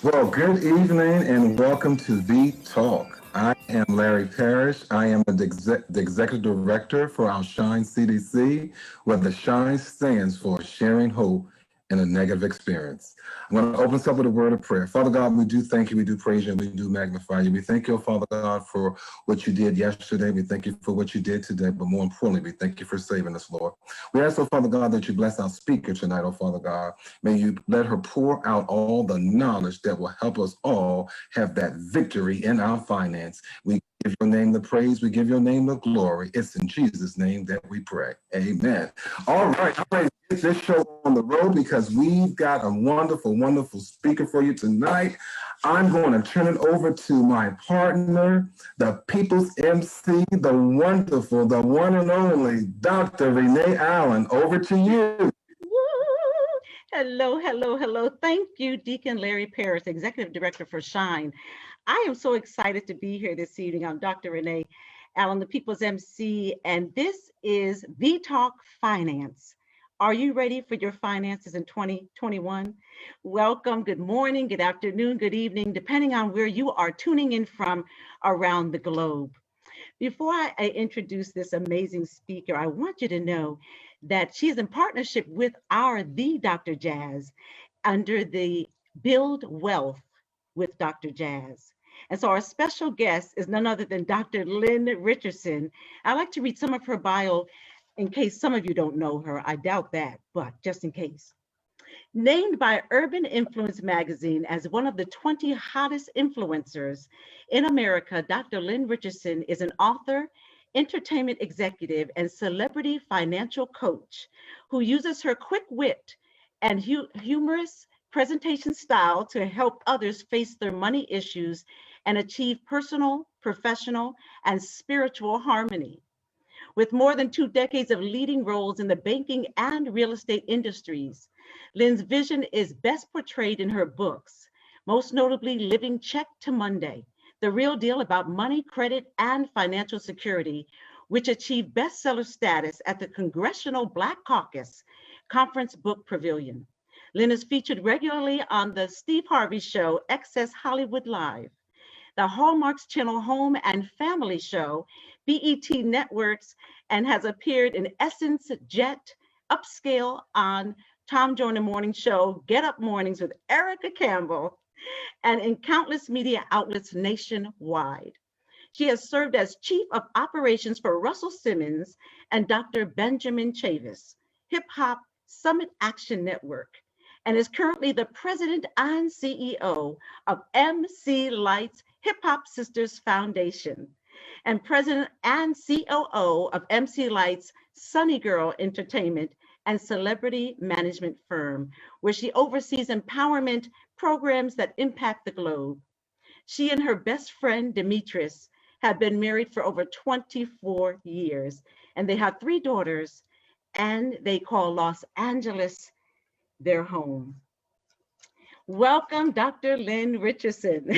Well, good evening and welcome to the Talk. I am Larry Parrish. I am the executive director for our Shine CDC, where the Shine stands for Sharing Hope in a Negative Experience. I'm going to open us up with a word of prayer. Father God, we do thank you, we do praise you, and we do magnify you. We thank you, Father God, for what you did yesterday. We thank you for what you did today, but more importantly, we thank you for saving us, Lord. We ask, oh Father God, that you bless our speaker tonight, oh Father God. May you let her pour out all the knowledge that will help us all have that victory in our finance. We give your name the praise. We give your name the glory. It's in Jesus' name that we pray. Amen. All right. I'm ready to get this show on the road because we've got a wonderful, wonderful speaker for you tonight. I'm going to turn it over to my partner, the People's MC, the wonderful, the one and only Dr. Renee Allen. Over to you. Woo! Hello, hello, hello. Thank you, Deacon Larry Paris, Executive Director for Shine. I am so excited to be here this evening. I'm Dr. Renee Allen, the People's MC, and this is The Talk Finance. Are you ready for your finances in 2021? Welcome, good morning, good afternoon, good evening, depending on where you are tuning in from around the globe. Before I introduce this amazing speaker, I want you to know that she's in partnership with the Dr. Jazz under the Build Wealth with Dr. Jazz. And so our special guest is none other than Dr. Lynn Richardson. I like to read some of her bio in case some of you don't know her. I doubt that, but just in case. Named by Urban Influence magazine as one of the 20 hottest influencers in America, Dr. Lynn Richardson is an author, entertainment executive, and celebrity financial coach who uses her quick wit and humorous presentation style to help others face their money issues and achieve personal, professional, and spiritual harmony. With more than 2 decades of leading roles in the banking and real estate industries, Lynn's vision is best portrayed in her books, most notably Living Check to Monday, The Real Deal About Money, Credit, and Financial Security, which achieved bestseller status at the Congressional Black Caucus Conference Book Pavilion. Lynn is featured regularly on the Steve Harvey Show, Access Hollywood Live, the Hallmark's Channel Home and Family Show, BET Networks, and has appeared in Essence, Jet, Upscale on Tom Joyner Morning Show, Get Up Mornings with Erica Campbell, and in countless media outlets nationwide. She has served as Chief of Operations for Russell Simmons and Dr. Benjamin Chavis, Hip Hop Summit Action Network, and is currently the President and CEO of MC Lights Hip Hop Sisters Foundation, and President and COO of MC Lights Sunny Girl Entertainment and Celebrity Management Firm, where she oversees empowerment programs that impact the globe. She and her best friend, Demetrius, have been married for over 24 years, and they have 3 daughters, and they call Los Angeles their home. Welcome, Dr. Lynn Richardson.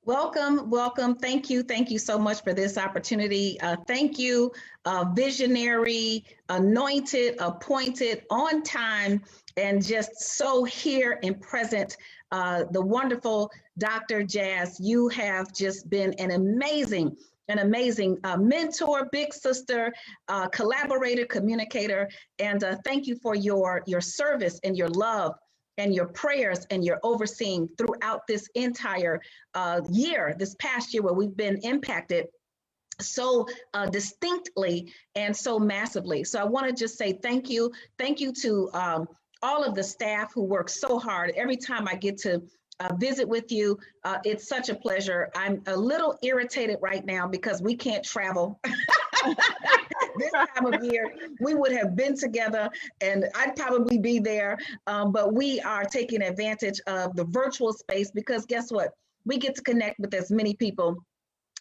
Welcome, welcome. Thank you so much for this opportunity. Thank you, visionary, anointed, appointed, on time, and just so here and present. The wonderful Dr. Jazz, you have just been an amazing mentor, big sister, collaborator, communicator, and thank you for your service and your love and your prayers and your overseeing throughout this entire year, this past year, where we've been impacted so distinctly and so massively. So I want to just say thank you. Thank you to all of the staff who work so hard. Every time I get to visit with you, it's such a pleasure. I'm a little irritated right now because we can't travel. This time of year, we would have been together and I'd probably be there, but we are taking advantage of the virtual space because guess what? We get to connect with as many people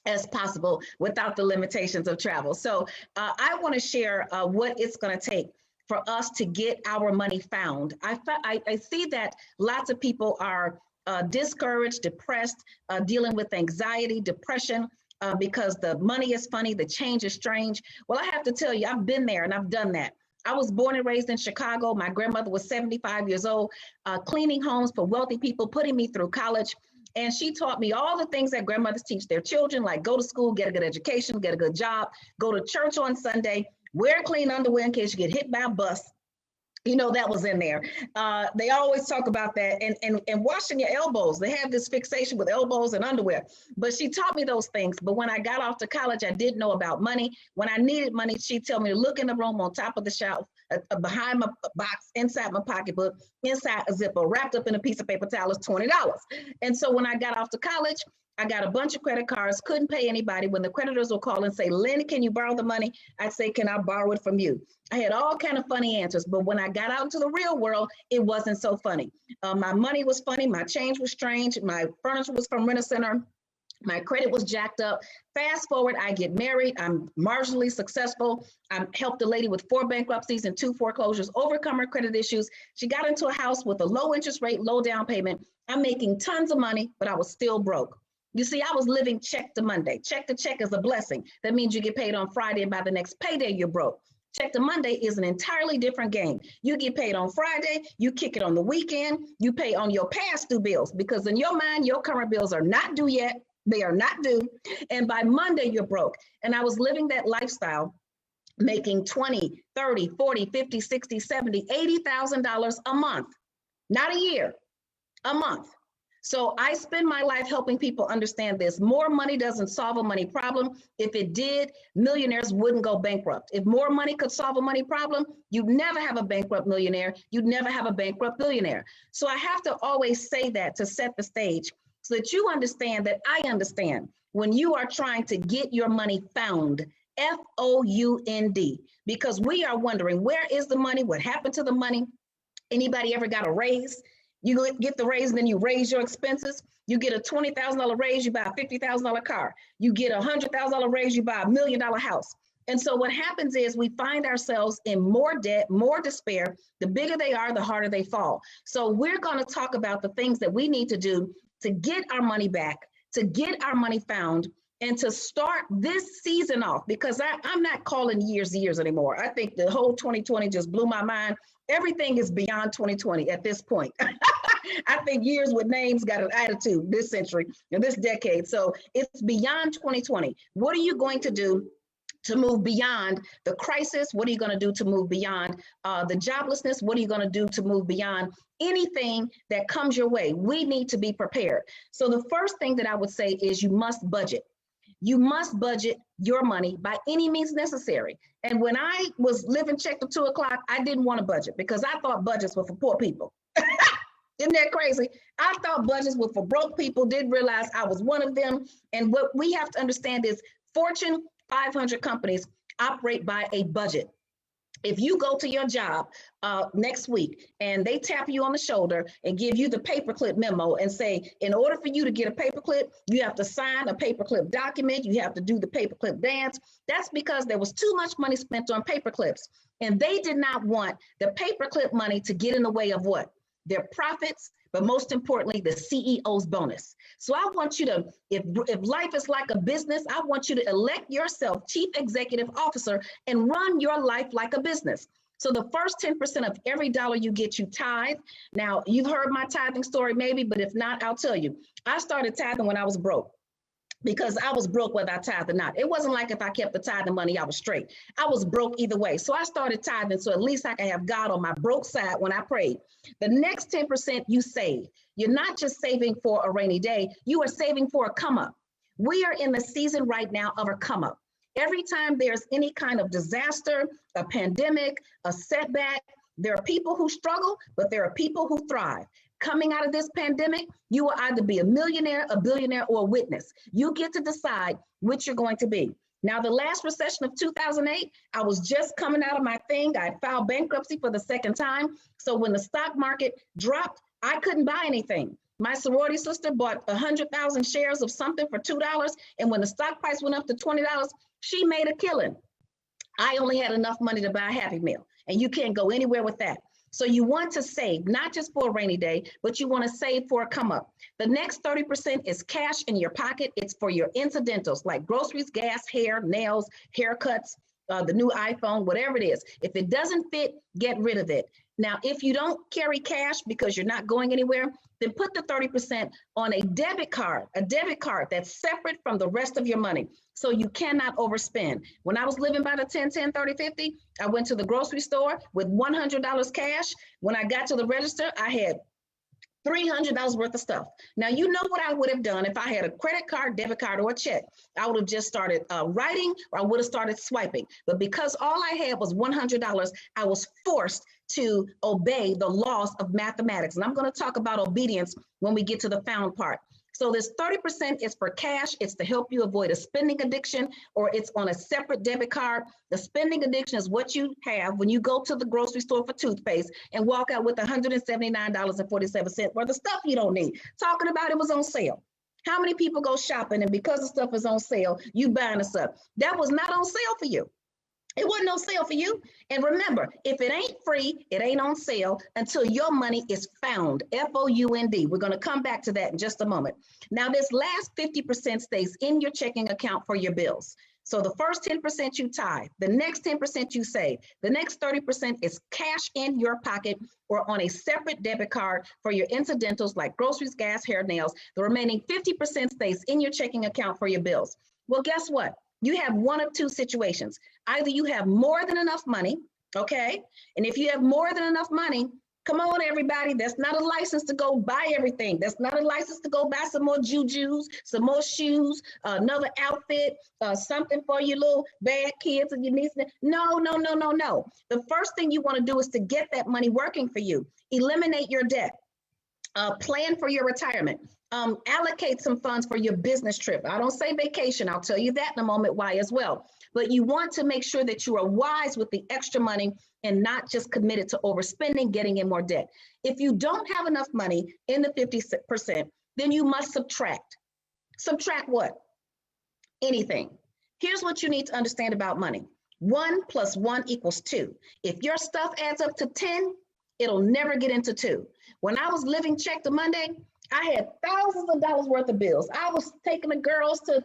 as possible without the limitations of travel. So I want to share what it's going to take for us to get our money found. I see that lots of people are discouraged, depressed, dealing with anxiety, depression, because the money is funny, the change is strange. Well, I have to tell you, I've been there and I've done that. I was born and raised in Chicago. My grandmother was 75 years old, cleaning homes for wealthy people, putting me through college. And she taught me all the things that grandmothers teach their children, like go to school, get a good education, get a good job, go to church on Sunday, wear clean underwear in case you get hit by a bus. You know, that was in there. They always talk about that, and washing your elbows. They have this fixation with elbows and underwear. But she taught me those things. But when I got off to college, I didn't know about money. When I needed money, she'd tell me to look in the room on top of the shelf, behind my box, inside my pocketbook, inside a zipper, wrapped up in a piece of paper towel is $20. And so when I got off to college, I got a bunch of credit cards, couldn't pay anybody. When the creditors will call and say, Lynn, can you borrow the money? I'd say, can I borrow it from you? I had all kind of funny answers, but when I got out into the real world, it wasn't so funny. My money was funny. My change was strange. My furniture was from Rent-A-Center. My credit was jacked up. Fast forward, I get married. I'm marginally successful. I helped a lady with 4 bankruptcies and 2 foreclosures overcome her credit issues. She got into a house with a low interest rate, low down payment. I'm making tons of money, but I was still broke. You see, I was living check to Monday. Check to check is a blessing. That means you get paid on Friday and by the next payday, you're broke. Check to Monday is an entirely different game. You get paid on Friday, you kick it on the weekend, you pay on your past due bills because in your mind, your current bills are not due yet. They are not due. And by Monday, you're broke. And I was living that lifestyle, making 20, 30, 40, 50, 60, 70, $80,000 a month, not a year, a month. So I spend my life helping people understand this. More money doesn't solve a money problem. If it did, millionaires wouldn't go bankrupt. If more money could solve a money problem, you'd never have a bankrupt millionaire. You'd never have a bankrupt billionaire. So I have to always say that to set the stage so that you understand that I understand when you are trying to get your money found, F-O-U-N-D, because we are wondering, where is the money? What happened to the money? Anybody ever got a raise? You get the raise and then you raise your expenses. You get a $20,000 raise, you buy a $50,000 car. You get a $100,000 raise, you buy $1 million house. And so what happens is we find ourselves in more debt, more despair. The bigger they are, the harder they fall. So we're going to talk about the things that we need to do to get our money back, to get our money found, and to start this season off, because I'm not calling years anymore. I think the whole 2020 just blew my mind. Everything is beyond 2020 at this point. I think years with names got an attitude this century and this decade. So it's beyond 2020. What are you going to do to move beyond the crisis? What are you going to do to move beyond the joblessness? What are you going to do to move beyond anything that comes your way? We need to be prepared. So the first thing that I would say is you must budget. You must budget your money by any means necessary. And when I was living check to 2 o'clock, I didn't want to budget because I thought budgets were for poor people. Isn't that crazy? I thought budgets were for broke people, didn't realize I was one of them. And what we have to understand is Fortune 500 companies operate by a budget. If you go to your job next week and they tap you on the shoulder and give you the paperclip memo and say, in order for you to get a paperclip, you have to sign a paperclip document, you have to do the paperclip dance, that's because there was too much money spent on paperclips. And they did not want the paperclip money to get in the way of what? Their profits, but most importantly, the CEO's bonus. So I want you to, if life is like a business, I want you to elect yourself Chief Executive Officer and run your life like a business. So the first 10% of every dollar you get, you tithe. Now, you've heard my tithing story maybe, but if not, I'll tell you. I started tithing when I was broke, because I was broke whether I tithed or not. It wasn't like if I kept the tithing money, I was straight. I was broke either way. So I started tithing so at least I can have God on my broke side when I prayed. The next 10% you save. You're not just saving for a rainy day, you are saving for a come up. We are in the season right now of a come up. Every time there's any kind of disaster, a pandemic, a setback, there are people who struggle, but there are people who thrive. Coming out of this pandemic, you will either be a millionaire, a billionaire, or a witness. You get to decide which you're going to be. Now, the last recession of 2008, I was just coming out of my thing. I filed bankruptcy for the second time. So when the stock market dropped, I couldn't buy anything. My sorority sister bought 100,000 shares of something for $2. And when the stock price went up to $20, she made a killing. I only had enough money to buy a Happy Meal, and you can't go anywhere with that. So you want to save, not just for a rainy day, but you want to save for a come up. The next 30% is cash in your pocket. It's for your incidentals like groceries, gas, hair, nails, haircuts, the new iPhone, whatever it is. If it doesn't fit, get rid of it. Now, if you don't carry cash because you're not going anywhere, then put the 30% on a debit card that's separate from the rest of your money. So you cannot overspend. When I was living by the 10, 10, 30, 50, I went to the grocery store with $100 cash. When I got to the register, I had $300 worth of stuff. Now, you know what I would have done if I had a credit card, debit card, or a check. I would have just started writing, or I would have started swiping. But because all I had was $100, I was forced to obey the laws of mathematics. And I'm going to talk about obedience when we get to the found part. So this 30% is for cash. It's to help you avoid a spending addiction, or it's on a separate debit card. The spending addiction is what you have when you go to the grocery store for toothpaste and walk out with $179.47 worth of stuff you don't need. Talking about it was on sale. How many people go shopping and because the stuff is on sale, you buying the stuff? That was not on sale for you. It wasn't on sale for you. And remember, if it ain't free, it ain't on sale until your money is found, F-O-U-N-D. We're going to come back to that in just a moment. Now, this last 50% stays in your checking account for your bills. So the first 10% you tithe, the next 10% you save, the next 30% is cash in your pocket or on a separate debit card for your incidentals like groceries, gas, hair, nails. The remaining 50% stays in your checking account for your bills. Well, guess what? You have one of two situations. Either you have more than enough money, okay? And if you have more than enough money, come on, everybody, that's not a license to go buy everything. That's not a license to go buy some more jujus, some more shoes, another outfit, something for your little bad kids and your nieces. No, no, no, no, no. The first thing you want to do is to get that money working for you. Eliminate your debt. Plan for your retirement. Allocate some funds for your business trip. I don't say vacation. I'll tell you that in a moment why as well. But you want to make sure that you are wise with the extra money and not just committed to overspending, getting in more debt. If you don't have enough money in the 50%, then you must subtract. Subtract what? Anything. Here's what you need to understand about money. 1 + 1 = 2. If your stuff adds up to 10, it'll never get into 2. When I was living check to Monday, I had thousands of dollars worth of bills. I was taking the girls to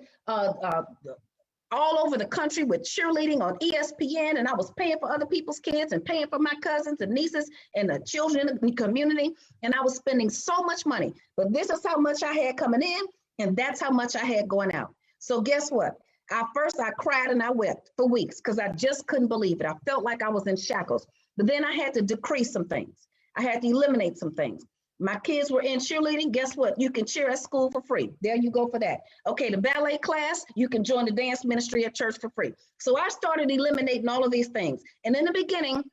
all over the country with cheerleading on ESPN, and I was paying for other people's kids and paying for my cousins and nieces and the children in the community, and I was spending so much money. But this is how much I had coming in, and that's how much I had going out. So guess what? At first, I cried and I wept for weeks because I just couldn't believe it. I felt like I was in shackles. But then I had to decrease some things. I had to eliminate some things. My kids were in cheerleading. Guess what? You can cheer at school for free. There you go for that. Okay, the ballet class, you can join the dance ministry at church for free. So I started eliminating all of these things. And in the beginning,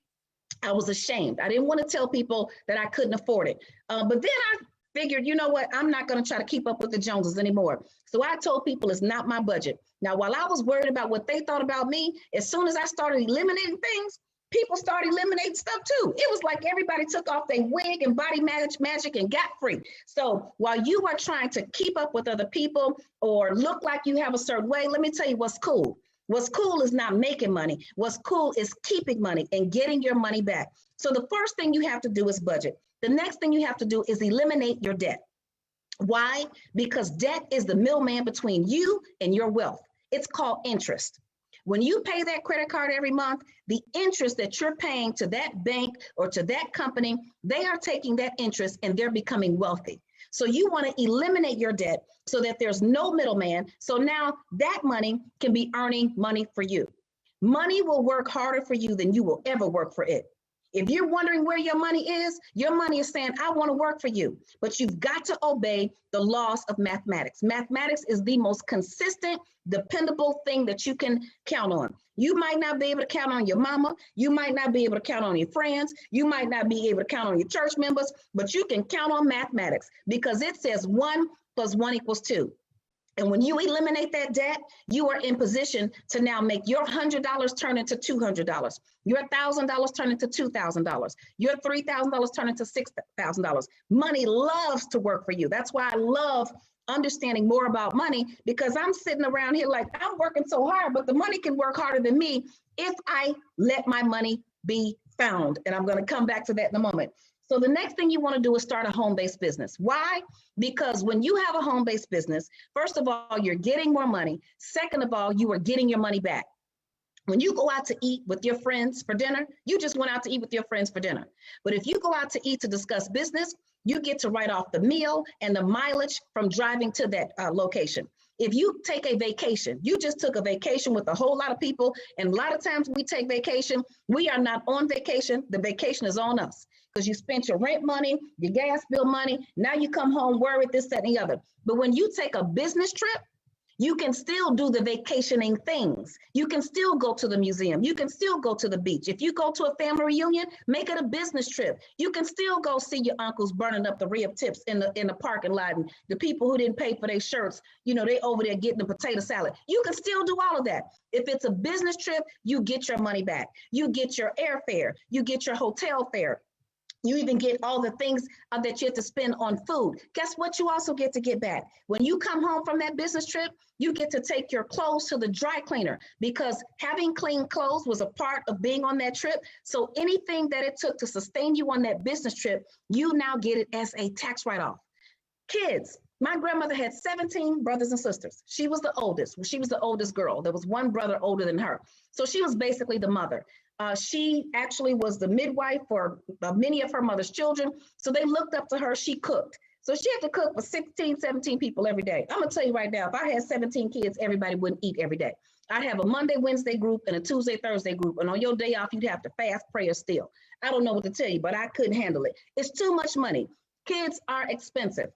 I was ashamed. I didn't want to tell people that I couldn't afford it. But then I figured, you know what? I'm not going to try to keep up with the Joneses anymore. So I told people it's not my budget. Now, while I was worried about what they thought about me, as soon as I started eliminating things, people started eliminating stuff too. It was like everybody took off their wig and body magic and got free. So while you are trying to keep up with other people or look like you have a certain way, let me tell you what's cool. What's cool is not making money. What's cool is keeping money and getting your money back. So the first thing you have to do is budget. The next thing you have to do is eliminate your debt. Why? Because debt is the middleman between you and your wealth. It's called interest. When you pay that credit card every month, the interest that you're paying to that bank or to that company, they are taking that interest and they're becoming wealthy. So you want to eliminate your debt so that there's no middleman. So now that money can be earning money for you. Money will work harder for you than you will ever work for it. If you're wondering where your money is saying, I want to work for you, but you've got to obey the laws of mathematics. Mathematics is the most consistent, dependable thing that you can count on. You might not be able to count on your mama. You might not be able to count on your friends. You might not be able to count on your church members, but you can count on mathematics because it says 1 + 1 = 2. And when you eliminate that debt, you are in position to now make your $100 turn into $200, your $1,000 turn into $2,000, your $3,000 turn into $6,000. Money loves to work for you. That's why I love understanding more about money, because I'm sitting around here like I'm working so hard, but the money can work harder than me if I let my money be found. And I'm going to come back to that in a moment. So the next thing you want to do is start a home-based business. Why? Because when you have a home-based business, first of all, you're getting more money. Second of all, you are getting your money back. When you go out to eat with your friends for dinner, you just went out to eat with your friends for dinner. But if you go out to eat to discuss business, you get to write off the meal and the mileage from driving to that location. If you take a vacation, you just took a vacation with a whole lot of people. And a lot of times we take vacation, we are not on vacation. The vacation is on us because you spent your rent money, your gas bill money. Now you come home worried, this, that, and the other. But when you take a business trip, you can still do the vacationing things. You can still go to the museum. You can still go to the beach. If you go to a family reunion, make it a business trip. You can still go see your uncles burning up the rib tips in the parking lot, and the people who didn't pay for their shirts, they over there getting the potato salad. You can still do all of that. If it's a business trip, you get your money back. You get your airfare. You get your hotel fare. You even get all the things that you have to spend on food. Guess what? You also get to get back. When you come home from that business trip, you get to take your clothes to the dry cleaner, because having clean clothes was a part of being on that trip. So anything that it took to sustain you on that business trip, you now get it as a tax write-off. Kids, my grandmother had 17 brothers and sisters. She was the oldest. She was the oldest girl. There was one brother older than her. So she was basically the mother. She actually was the midwife for many of her mother's children. So they looked up to her. She cooked. So she had to cook for 16, 17 people every day. I'm going to tell you right now, if I had 17 kids, everybody wouldn't eat every day. I'd have a Monday, Wednesday group and a Tuesday, Thursday group. And on your day off, you'd have to fast, pray, or steal. I don't know what to tell you, but I couldn't handle it. It's too much money. Kids are expensive.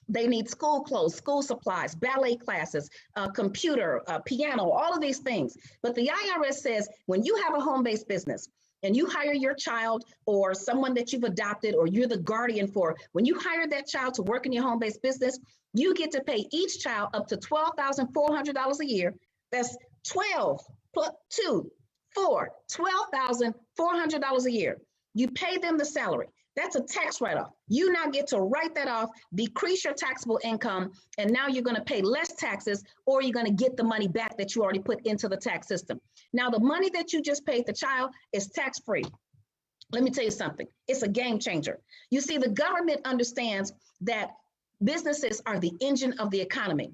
They need school clothes, school supplies, ballet classes, computer, piano, all of these things. But the IRS says when you have a home-based business and you hire your child or someone that you've adopted or you're the guardian for, when you hire that child to work in your home-based business, you get to pay each child up to $12,400 a year. That's 12 plus 2, 4, $12,400 a year. You pay them the salary. That's a tax write-off. You now get to write that off, decrease your taxable income, and now you're going to pay less taxes, or you're going to get the money back that you already put into the tax system. Now, the money that you just paid the child is tax-free. Let me tell you something. It's a game changer. You see, the government understands that businesses are the engine of the economy.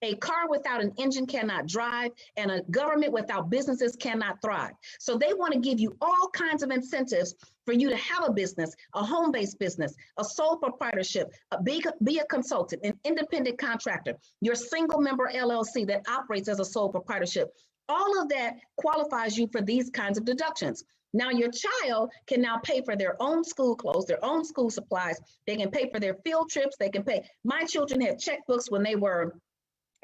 A car without an engine cannot drive, and a government without businesses cannot thrive. So they want to give you all kinds of incentives for you to have a business, a home-based business, a sole proprietorship, be a consultant, an independent contractor, your single member LLC that operates as a sole proprietorship. All of that qualifies you for these kinds of deductions. Now your child can now pay for their own school clothes, their own school supplies. They can pay for their field trips. They can pay. My children had checkbooks when they were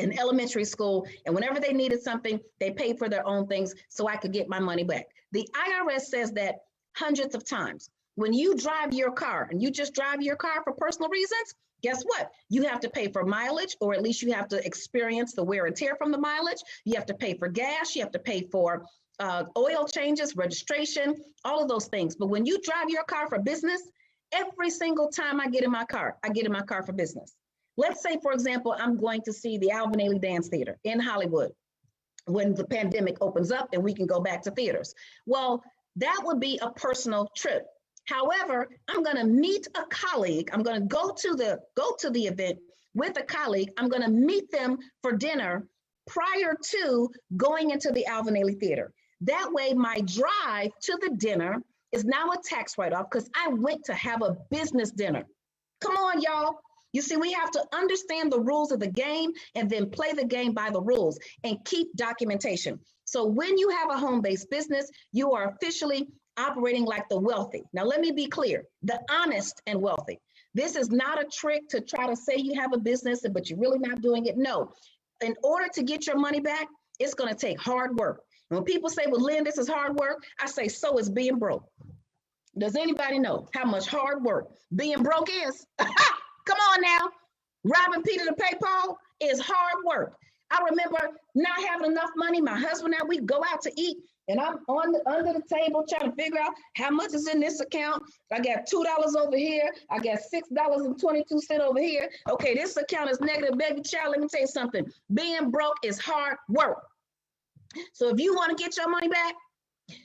in elementary school, and whenever they needed something, they paid for their own things so I could get my money back. The IRS says that hundreds of times. When you drive your car and you just drive your car for personal reasons, guess what? You have to pay for mileage, or at least you have to experience the wear and tear from the mileage. You have to pay for gas. You have to pay for oil changes, registration, all of those things. But when you drive your car for business, every single time I get in my car for business. Let's say, for example, I'm going to see the Alvin Ailey Dance Theater in Hollywood when the pandemic opens up and we can go back to theaters. Well, that would be a personal trip. However, I'm going to meet a colleague. I'm going to go to the event with a colleague. I'm going to meet them for dinner prior to going into the Alvin Ailey Theater. That way, my drive to the dinner is now a tax write-off because I went to have a business dinner. Come on, y'all. You see, we have to understand the rules of the game and then play the game by the rules and keep documentation. So when you have a home-based business, you are officially operating like the wealthy. Now, let me be clear, the honest and wealthy. This is not a trick to try to say you have a business, but you're really not doing it. No, in order to get your money back, it's going to take hard work. And when people say, well, Lynn, this is hard work, I say, so is being broke. Does anybody know how much hard work being broke is? Come on now. Robbing Peter to pay Paul is hard work. I remember not having enough money. My husband and I, we go out to eat, and I'm under the table trying to figure out how much is in this account. I got $2 over here. I got $6.22 over here. Okay, this account is negative, baby child. Let me tell you something. Being broke is hard work. So if you want to get your money back,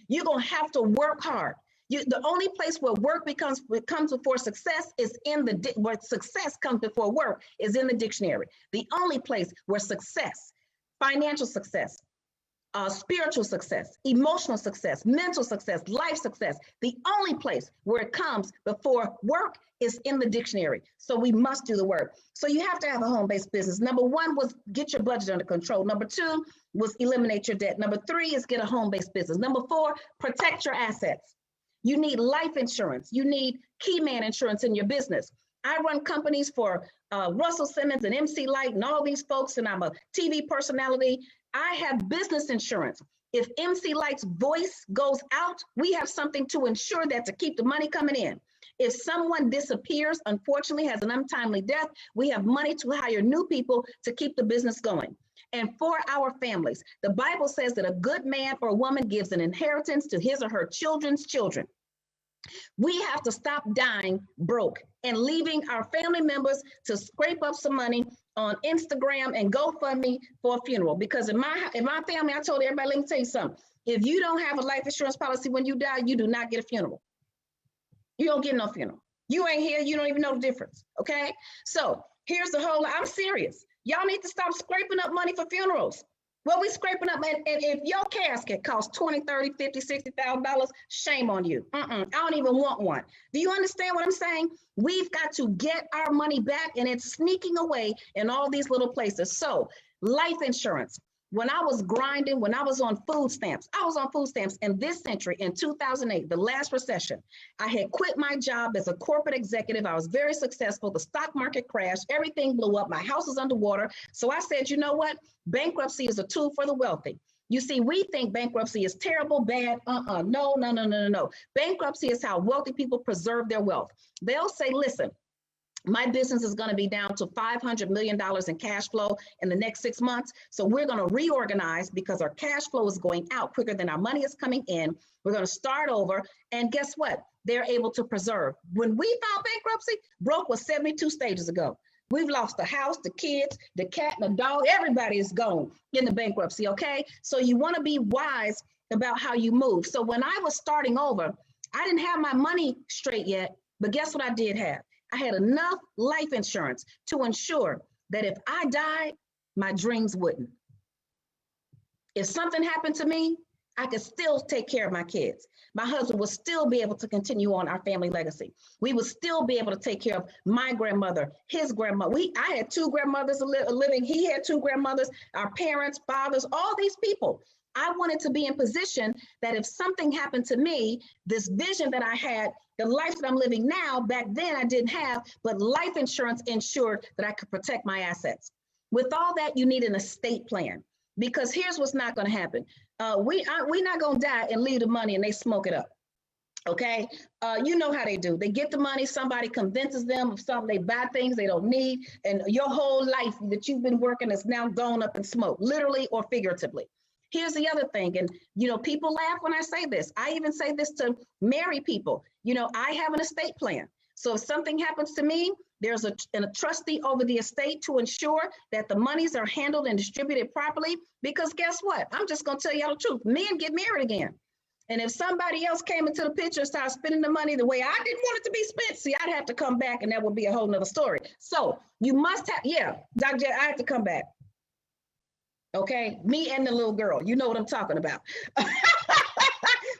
you're going to have to work hard. The only place where work comes before success is where success comes before work is in the dictionary. The only place where success, financial success, spiritual success, emotional success, mental success, life success. The only place where it comes before work is in the dictionary. So we must do the work. So you have to have a home-based business. Number one was get your budget under control. Number two was eliminate your debt. Number three is get a home-based business. Number four, protect your assets. You need life insurance. You need key man insurance in your business. I run companies for Russell Simmons and MC Light and all these folks, and I'm a TV personality. I have business insurance. If MC Light's voice goes out, we have something to ensure that to keep the money coming in. If someone disappears, unfortunately has an untimely death, we have money to hire new people to keep the business going. And for our families, the Bible says that a good man or woman gives an inheritance to his or her children's children. We have to stop dying broke and leaving our family members to scrape up some money on Instagram and GoFundMe for a funeral. Because in my family, I told everybody, let me tell you something. If you don't have a life insurance policy when you die, you do not get a funeral. You don't get no funeral. You ain't here, you don't even know the difference, okay? So here's the whole, I'm serious. Y'all need to stop scraping up money for funerals. What we scraping up, and if your casket costs $20, $30, $50, $60,000, shame on you. I don't even want one. Do you understand what I'm saying? We've got to get our money back, and it's sneaking away in all these little places. So life insurance. When I was grinding, when I was on food stamps, in this century in 2008, the last recession. I had quit my job as a corporate executive. I was very successful. The stock market crashed. Everything blew up. My house was underwater. So I said, you know what? Bankruptcy is a tool for the wealthy. You see, we think bankruptcy is terrible, bad. No. Bankruptcy is how wealthy people preserve their wealth. They'll say, listen, my business is going to be down to $500 million in cash flow in the next 6 months. So we're going to reorganize because our cash flow is going out quicker than our money is coming in. We're going to start over. And guess what? They're able to preserve. When we filed bankruptcy, broke was 72 stages ago. We've lost the house, the kids, the cat, and the dog. Everybody is gone in the bankruptcy, okay? So you want to be wise about how you move. So when I was starting over, I didn't have my money straight yet, but guess what I did have? I had enough life insurance to ensure that if I died, my dreams wouldn't. If something happened to me, I could still take care of my kids. My husband would still be able to continue on our family legacy. We would still be able to take care of my grandmother, his grandmother. I had two grandmothers living. He had two grandmothers, our parents, fathers, all these people. I wanted to be in position that if something happened to me, this vision that I had, the life that I'm living now, back then I didn't have, but life insurance ensured that I could protect my assets. With all that, you need an estate plan, because here's what's not going to happen. We're not going to die and leave the money and they smoke it up. Okay. You know how they do. They get the money. Somebody convinces them of something. They buy things they don't need. And your whole life that you've been working is now gone up in smoke, literally or figuratively. Here's the other thing. And, people laugh when I say this. I even say this to married people. I have an estate plan. So if something happens to me, there's a trustee over the estate to ensure that the monies are handled and distributed properly. Because guess what? I'm just going to tell y'all the truth. Men get married again. And if somebody else came into the picture and started spending the money the way I didn't want it to be spent, see, I'd have to come back and that would be a whole nother story. So you must have, Dr. I have to come back. Okay, me and the little girl, you know what I'm talking about.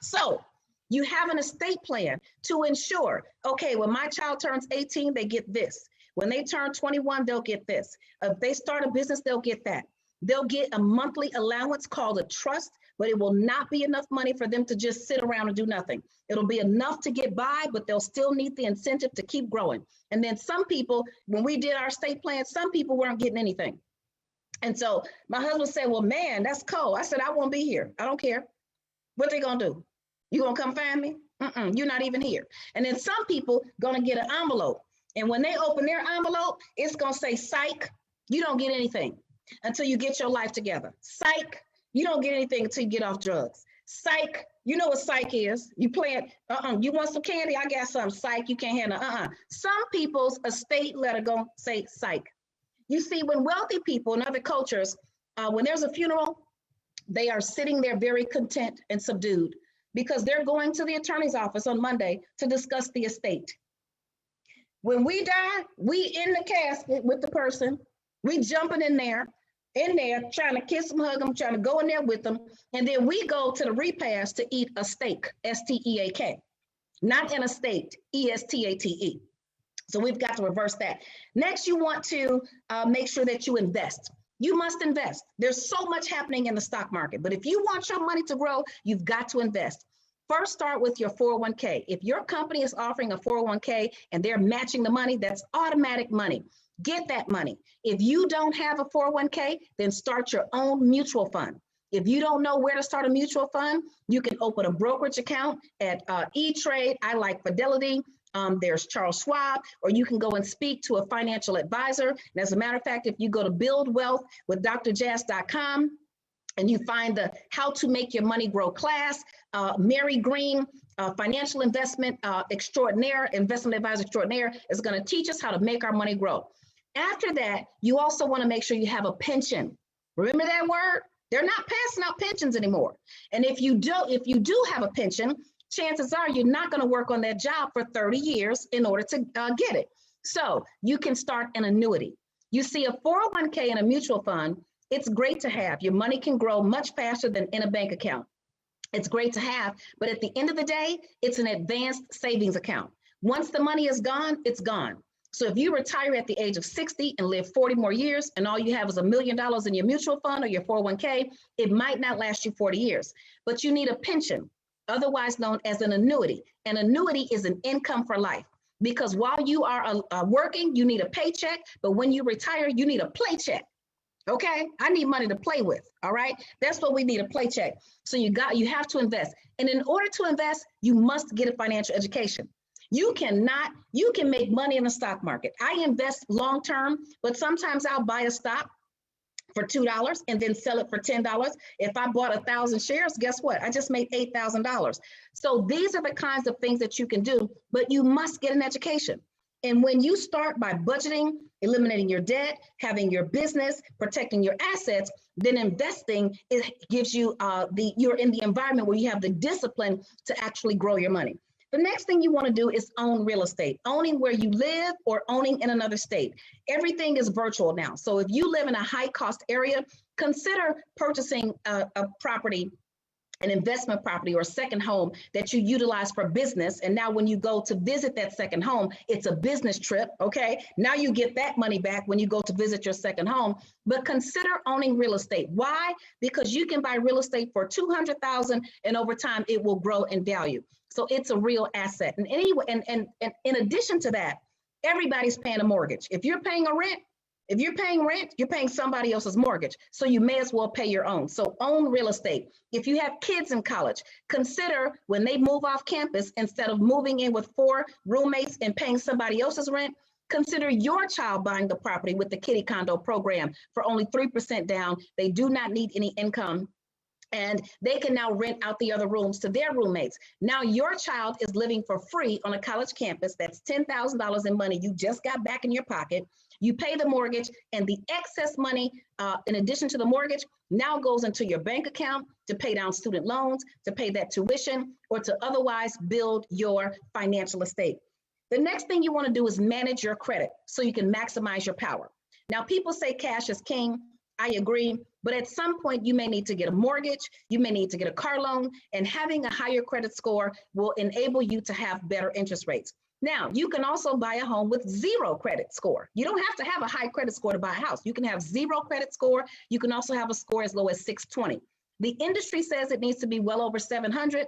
So you have an estate plan to ensure, okay, when my child turns 18, they get this. When they turn 21, they'll get this. If they start a business, they'll get that. They'll get a monthly allowance called a trust, but it will not be enough money for them to just sit around and do nothing. It'll be enough to get by, but they'll still need the incentive to keep growing. And then some people, when we did our estate plan, some people weren't getting anything. And so my husband said, well, man, that's cold. I said, I won't be here. I don't care. What they gonna do? You gonna come find me? You're not even here. And then some people gonna get an envelope. And when they open their envelope, it's gonna say, psych, you don't get anything until you get your life together. Psych, you don't get anything until you get off drugs. Psych, you know what psych is. You playing, you want some candy? I got some. Psych, you can't handle, Some people's estate letter gonna say psych. You see, when wealthy people in other cultures, when there's a funeral, they are sitting there very content and subdued because they're going to the attorney's office on Monday to discuss the estate. When we die, we in the casket with the person, we jumping in there, in there trying to kiss them, hug them, trying to go in there with them. And then we go to the repast to eat a steak, S-T-E-A-K, not an estate, E-S-T-A-T-E. So we've got to reverse that. Next, you want to make sure that you invest. You must invest. There's so much happening in the stock market, but if you want your money to grow, you've got to invest. First, start with your 401k. If your company is offering a 401k and they're matching the money, that's automatic money. Get that money. If you don't have a 401k, then start your own mutual fund. If you don't know where to start a mutual fund, you can open a brokerage account at E-Trade. I like Fidelity. There's Charles Schwab, or you can go and speak to a financial advisor. And as a matter of fact, if you go to buildwealthwithdrjazz.com and you find the How to Make Your Money Grow class, Mary Green, financial investment extraordinaire, investment advisor extraordinaire, is going to teach us how to make our money grow. After that, you also want to make sure you have a pension. Remember that word? They're not passing out pensions anymore. And if you do have a pension, chances are you're not going to work on that job for 30 years in order to get it. So you can start an annuity. You see, a 401k and a mutual fund, it's great to have. Your money can grow much faster than in a bank account. It's great to have, but at the end of the day, it's an advanced savings account. Once the money is gone, it's gone. So if you retire at the age of 60 and live 40 more years, and all you have is $1 million in your mutual fund or your 401k, it might not last you 40 years, but you need a pension, otherwise known as an annuity. An annuity is an income for life, because while you are working, you need a paycheck, but when you retire, you need a play check. Okay, I need money to play with. All right, that's what we need, a play check. So you have to invest, and in order to invest, you must get a financial education. You can make money in the stock market. I invest long term, but sometimes I'll buy a stock for $2 and then sell it for $10. If I bought 1,000 shares, guess what? I just made $8,000. So these are the kinds of things that you can do, but you must get an education. And when you start by budgeting, eliminating your debt, having your business, protecting your assets, then investing, it gives you you're in the environment where you have the discipline to actually grow your money. The next thing you want to do is own real estate, owning where you live or owning in another state. Everything is virtual now. So if you live in a high cost area, consider purchasing a property, an investment property or a second home that you utilize for business. And now when you go to visit that second home, it's a business trip, okay? Now you get that money back when you go to visit your second home, but consider owning real estate. Why? Because you can buy real estate for $200,000 and over time it will grow in value. So it's a real asset. And anyway, and in addition to that, everybody's paying a mortgage. If you're paying rent, you're paying somebody else's mortgage. So you may as well pay your own. So own real estate. If you have kids in college, consider when they move off campus, instead of moving in with 4 roommates and paying somebody else's rent, consider your child buying the property with the kiddie condo program for only 3% down. They do not need any income, and they can now rent out the other rooms to their roommates. Now your child is living for free on a college campus. That's $10,000 in money you just got back in your pocket. You pay the mortgage, and the excess money, in addition to the mortgage, now goes into your bank account to pay down student loans, to pay that tuition, or to otherwise build your financial estate. The next thing you want to do is manage your credit so you can maximize your power. Now, people say cash is king. I agree, but at some point you may need to get a mortgage, you may need to get a car loan, and having a higher credit score will enable you to have better interest rates. Now, you can also buy a home with 0 credit score. You don't have to have a high credit score to buy a house. You can have 0 credit score. You can also have a score as low as 620. The industry says it needs to be well over 700.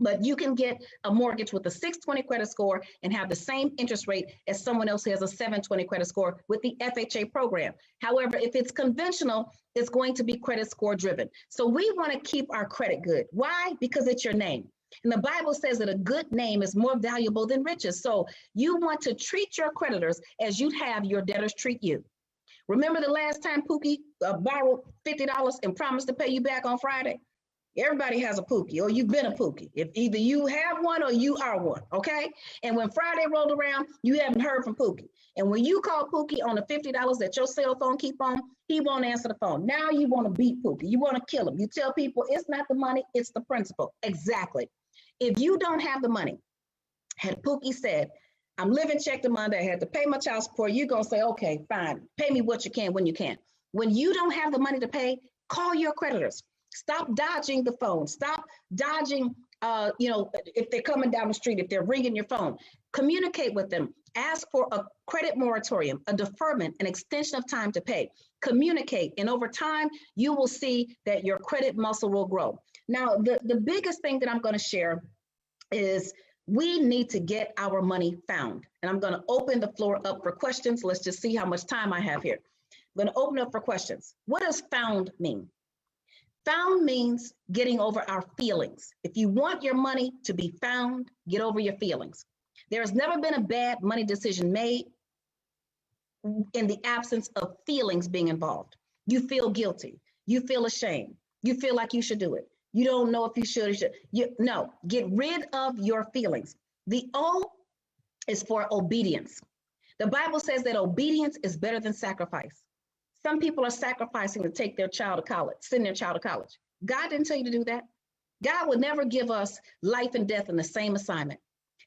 But you can get a mortgage with a 620 credit score and have the same interest rate as someone else who has a 720 credit score with the FHA program. However, if it's conventional, it's going to be credit score driven. So we want to keep our credit good. Why? Because it's your name. And the Bible says that a good name is more valuable than riches. So you want to treat your creditors as you'd have your debtors treat you. Remember the last time Pookie borrowed $50 and promised to pay you back on Friday? Everybody has a Pookie, or you've been a Pookie. If either you have one or you are one, okay? And when Friday rolled around, you haven't heard from Pookie. And when you call Pookie on the $50 that your cell phone keep on, he won't answer the phone. Now you want to beat Pookie. You want to kill him. You tell people it's not the money, it's the principle. Exactly. If you don't have the money, had Pookie said, I'm living check to Monday, I had to pay my child support, you're going to say, okay, fine, pay me what you can when you can. When you don't have the money to pay, call your creditors. Stop dodging the phone. Stop dodging, if they're coming down the street, if they're ringing your phone. Communicate with them. Ask for a credit moratorium, a deferment, an extension of time to pay. Communicate, and over time, you will see that your credit muscle will grow. Now, the biggest thing that I'm going to share is we need to get our money found. And I'm going to open the floor up for questions. Let's just see how much time I have here. I'm going to open up for questions. What does found mean? Found means getting over our feelings. If you want your money to be found, get over your feelings. There has never been a bad money decision made in the absence of feelings being involved. You feel guilty. You feel ashamed. You feel like you should do it. You don't know if you should or should. No, get rid of your feelings. The O is for obedience. The Bible says that obedience is better than sacrifice. Some people are sacrificing to take their child to college, send their child to college. God didn't tell you to do that. God would never give us life and death in the same assignment.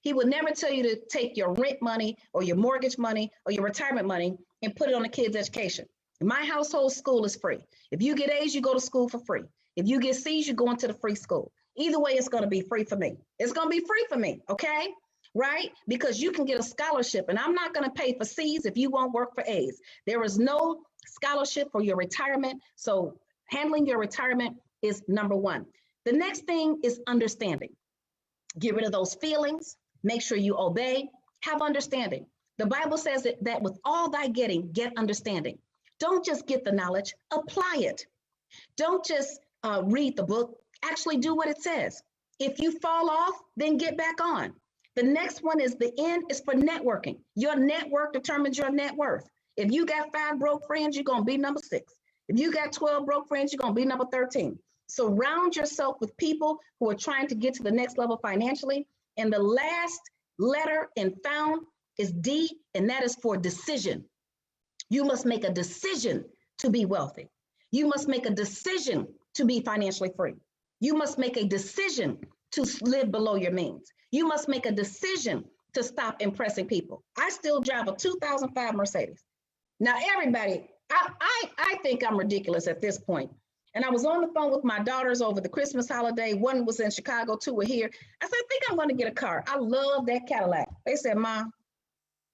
He would never tell you to take your rent money or your mortgage money or your retirement money and put it on a kid's education. In my household, school is free. If you get A's, you go to school for free. If you get C's, you go into the free school. Either way, it's going to be free for me. It's going to be free for me, okay? Right? Because you can get a scholarship, and I'm not going to pay for C's if you won't work for A's. There is no scholarship for your retirement. So handling your retirement is number one. The next thing is understanding. Get rid of those feelings. Make sure you obey. Have understanding. The Bible says that with all thy getting, get understanding. Don't just get the knowledge, apply it. Don't just read the book, actually do what it says. If you fall off, then get back on. The next one is the N is for networking. Your network determines your net worth. If you got 5 broke friends, you're going to be number 6. If you got 12 broke friends, you're going to be number 13. Surround yourself with people who are trying to get to the next level financially. And the last letter in found is D, and that is for decision. You must make a decision to be wealthy. You must make a decision to be financially free. You must make a decision to live below your means. You must make a decision to stop impressing people. I still drive a 2005 Mercedes. Now, everybody, I think I'm ridiculous at this point. And I was on the phone with my daughters over the Christmas holiday. One was in Chicago, 2 were here. I said, I think I'm going to get a car. I love that Cadillac. They said, Mom,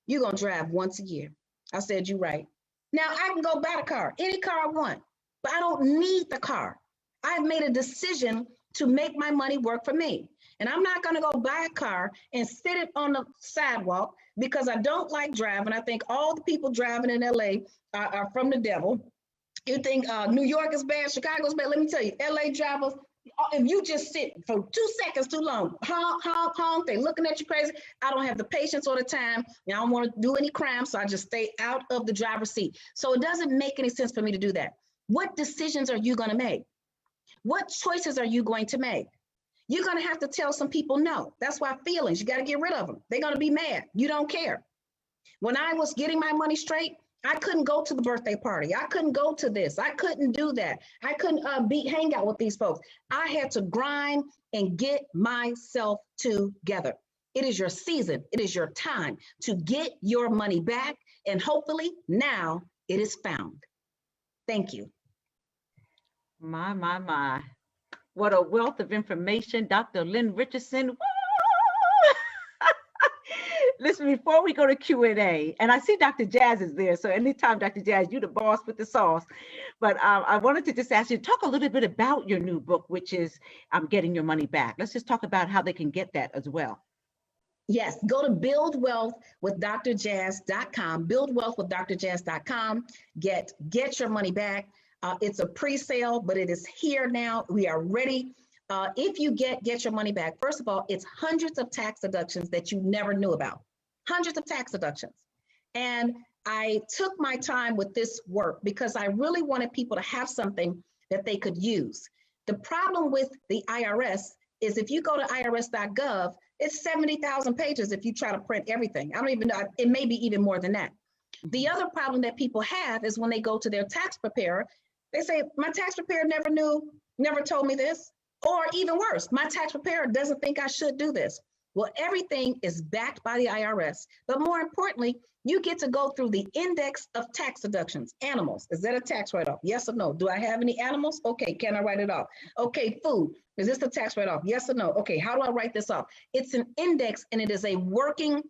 you're going to drive once a year. I said, you're right. Now I can go buy the car, any car I want, but I don't need the car. I've made a decision to make my money work for me. And I'm not going to go buy a car and sit it on the sidewalk because I don't like driving. I think all the people driving in LA are from the devil. You think New York is bad, Chicago's bad. Let me tell you, LA drivers, if you just sit for 2 seconds too long, honk, honk, honk, they looking at you crazy. I don't have the patience or the time. I don't want to do any crime, so I just stay out of the driver's seat. So it doesn't make any sense for me to do that. What decisions are you going to make? What choices are you going to make? You're going to have to tell some people no. That's why feelings, you got to get rid of them. They're going to be mad. You don't care. When I was getting my money straight, I couldn't go to the birthday party. I couldn't go to this. I couldn't do that. I couldn't hang out with these folks. I had to grind and get myself together. It is your season. It is your time to get your money back. And hopefully now it is found. Thank you. My. What a wealth of information, Dr. Lynn Richardson. Woo! Listen, before we go to Q&A, and I see Dr. Jazz is there, so anytime, Dr. Jazz, you the boss with the sauce. But I wanted to just ask you to talk a little bit about your new book, which is Getting Your Money Back. Let's just talk about how they can get that as well. Yes, go to buildwealthwithdrjazz.com, buildwealthwithdrjazz.com, get your money back. It's a pre-sale, but it is here now. We are ready. If you get your money back, first of all, it's hundreds of tax deductions that you never knew about. Hundreds of tax deductions. And I took my time with this work because I really wanted people to have something that they could use. The problem with the IRS is if you go to irs.gov, it's 70,000 pages if you try to print everything. I don't even know, it may be even more than that. The other problem that people have is when they go to their tax preparer, they say, my tax preparer never told me this. Or even worse, my tax preparer doesn't think I should do this. Well, everything is backed by the IRS, but more importantly, you get to go through the index of tax deductions. Animals, is that a tax write-off? Yes or no? Do I have any animals? Okay, can I write it off? Okay, food, is this a tax write-off? Yes or no? Okay, how do I write this off? It's an index, and it is a working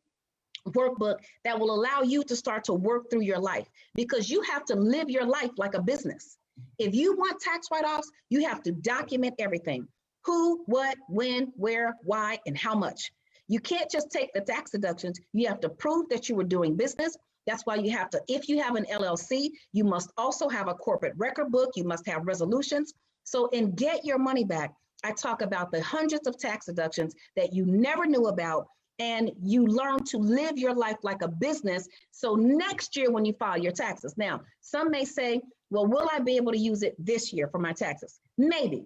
workbook that will allow you to start to work through your life, because you have to live your life like a business. If you want tax write-offs, you have to document everything: who, what, when, where, why, and how much. You can't just take the tax deductions. You have to prove that you were doing business. That's why you have to, if you have an LLC, you must also have a corporate record book. You must have resolutions. So in Get Your Money Back, I talk about the hundreds of tax deductions that you never knew about, and you learn to live your life like a business. So next year when you file your taxes, now, some may say, well, will I be able to use it this year for my taxes? Maybe.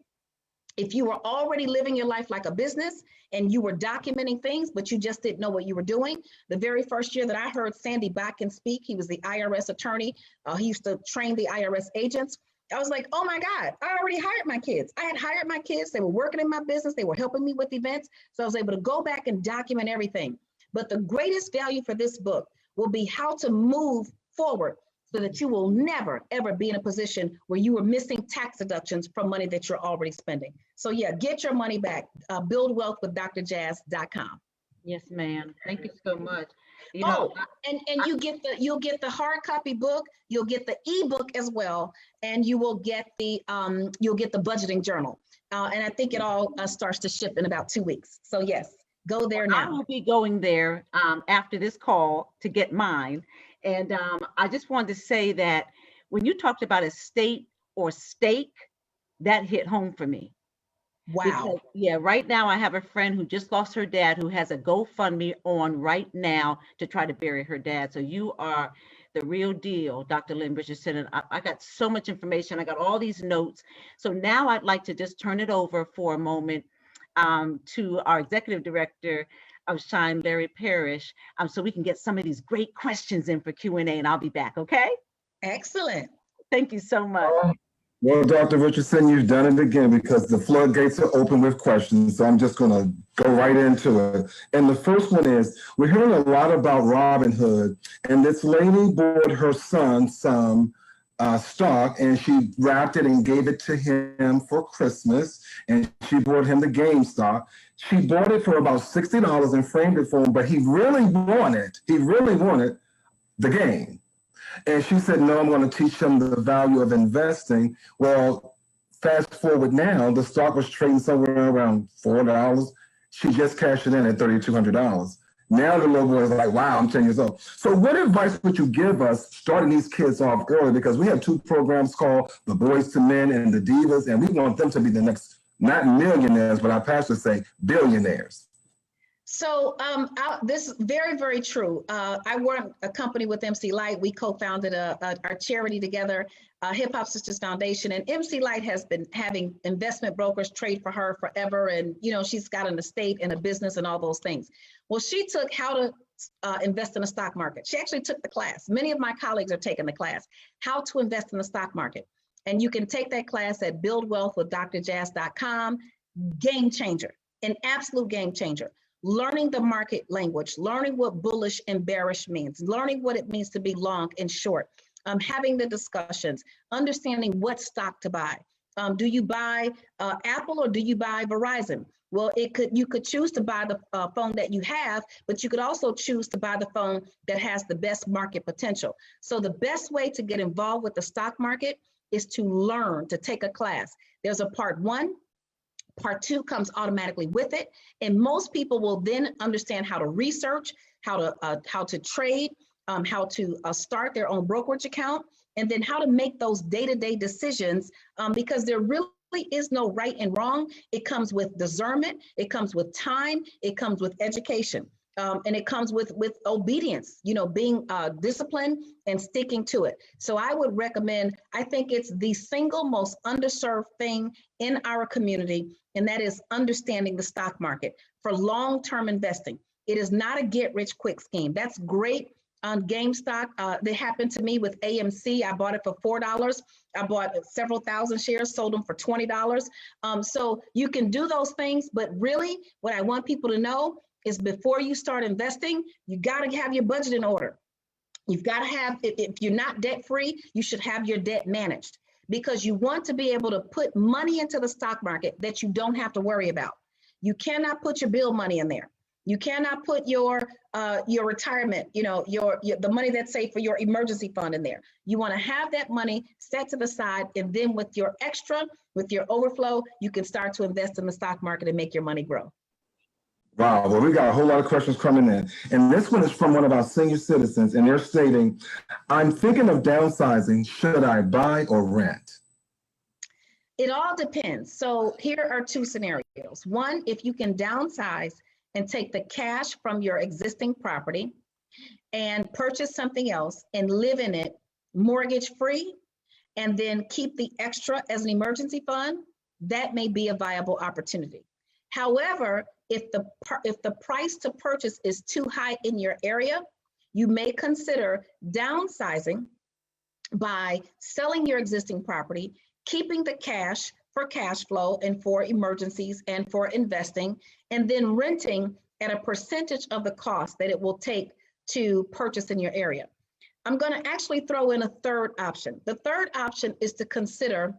If you were already living your life like a business and you were documenting things, but you just didn't know what you were doing. The very first year that I heard Sandy Bakken speak, he was the IRS attorney. He used to train the IRS agents. I was like, oh my God, I already hired my kids. I had hired my kids. They were working in my business. They were helping me with events. So I was able to go back and document everything. But the greatest value for this book will be how to move forward so that you will never, ever be in a position where you are missing tax deductions from money that you're already spending. So yeah, Get Your Money Back, Build Wealth with drjazz.com. Yes, ma'am. Thank you so much. You Oh, know, and you'll get the hard copy book, you'll get the ebook as well, and you will get the budgeting journal. And I think it all starts to ship in about 2 weeks. So yes, go there I now. will be going there after this call to get mine. And I just wanted to say that when you talked about estate or stake, that hit home for me. Wow. Because, yeah, right now I have a friend who just lost her dad who has a GoFundMe on right now to try to bury her dad. So you are the real deal, Dr. Lynn Richardson. And I got so much information. I got all these notes. So now I'd like to just turn it over for a moment to our executive director of Shine, Larry Parrish, so we can get some of these great questions in for Q&A, and I'll be back, okay? Excellent. Thank you so much. Well, Dr. Richardson, you've done it again because the floodgates are open with questions. So I'm just going to go right into it. And the first one is, we're hearing a lot about Robinhood, and this lady bought her son some stock, and she wrapped it and gave it to him for Christmas, and she bought him the GameStop. She bought it for about $60 and framed it for him, but he really wanted the game. And she said, no, I'm going to teach him the value of investing. Well, fast forward now, the stock was trading somewhere around $4. She just cashed it in at $3,200. Now the little boy is like, wow, I'm 10 years old. So what advice would you give us starting these kids off early? Because we have two programs called the Boys to Men and the Divas, and we want them to be the next, not millionaires, but our pastors say billionaires. So this is very, very true. I work a company with MC Light. We co-founded our charity together, Hip Hop Sisters Foundation. And MC Light has been having investment brokers trade for her forever. And, you know, she's got an estate and a business and all those things. Well, she took how to invest in the stock market. She actually took the class. Many of my colleagues are taking the class, how to invest in the stock market. And you can take that class at buildwealthwithdrjazz.com. Game changer, an absolute game changer. Learning the market language, learning what bullish and bearish means, learning what it means to be long and short, having the discussions, understanding what stock to buy. Do you buy Apple or do you buy Verizon? Well, you could choose to buy the phone that you have, but you could also choose to buy the phone that has the best market potential. So the best way to get involved with the stock market is to learn, to take a class. There's a part 1. Part 2 comes automatically with it. And most people will then understand how to research, how to trade, how to start their own brokerage account, and then how to make those day-to-day decisions, because there really is no right and wrong. It comes with discernment, it comes with time, it comes with education. And it comes with obedience, you know, being disciplined and sticking to it. So I would recommend, I think it's the single most underserved thing in our community, and that is understanding the stock market for long-term investing. It is not a get-rich-quick scheme. That's great on GameStop. That happened to me with AMC. I bought it for $4. I bought several thousand shares, sold them for $20. So you can do those things, but really what I want people to know is before you start investing, you got to have your budget in order. You've got to have, if you're not debt free, you should have your debt managed, because you want to be able to put money into the stock market that you don't have to worry about. You cannot put your bill money in there. You cannot put your retirement, the money that's saved for your emergency fund in there. You want to have that money set to the side, and then with your extra, with your overflow, you can start to invest in the stock market and make your money grow. Wow, well, we got a whole lot of questions coming in. And this one is from one of our senior citizens, and they're stating, I'm thinking of downsizing. Should I buy or rent? It all depends. So here are two scenarios. One, if you can downsize and take the cash from your existing property and purchase something else and live in it mortgage free, and then keep the extra as an emergency fund, that may be a viable opportunity. However, if the price to purchase is too high in your area, you may consider downsizing by selling your existing property, keeping the cash for cash flow and for emergencies and for investing, and then renting at a percentage of the cost that it will take to purchase in your area. I'm going to actually throw in a third option. The third option is to consider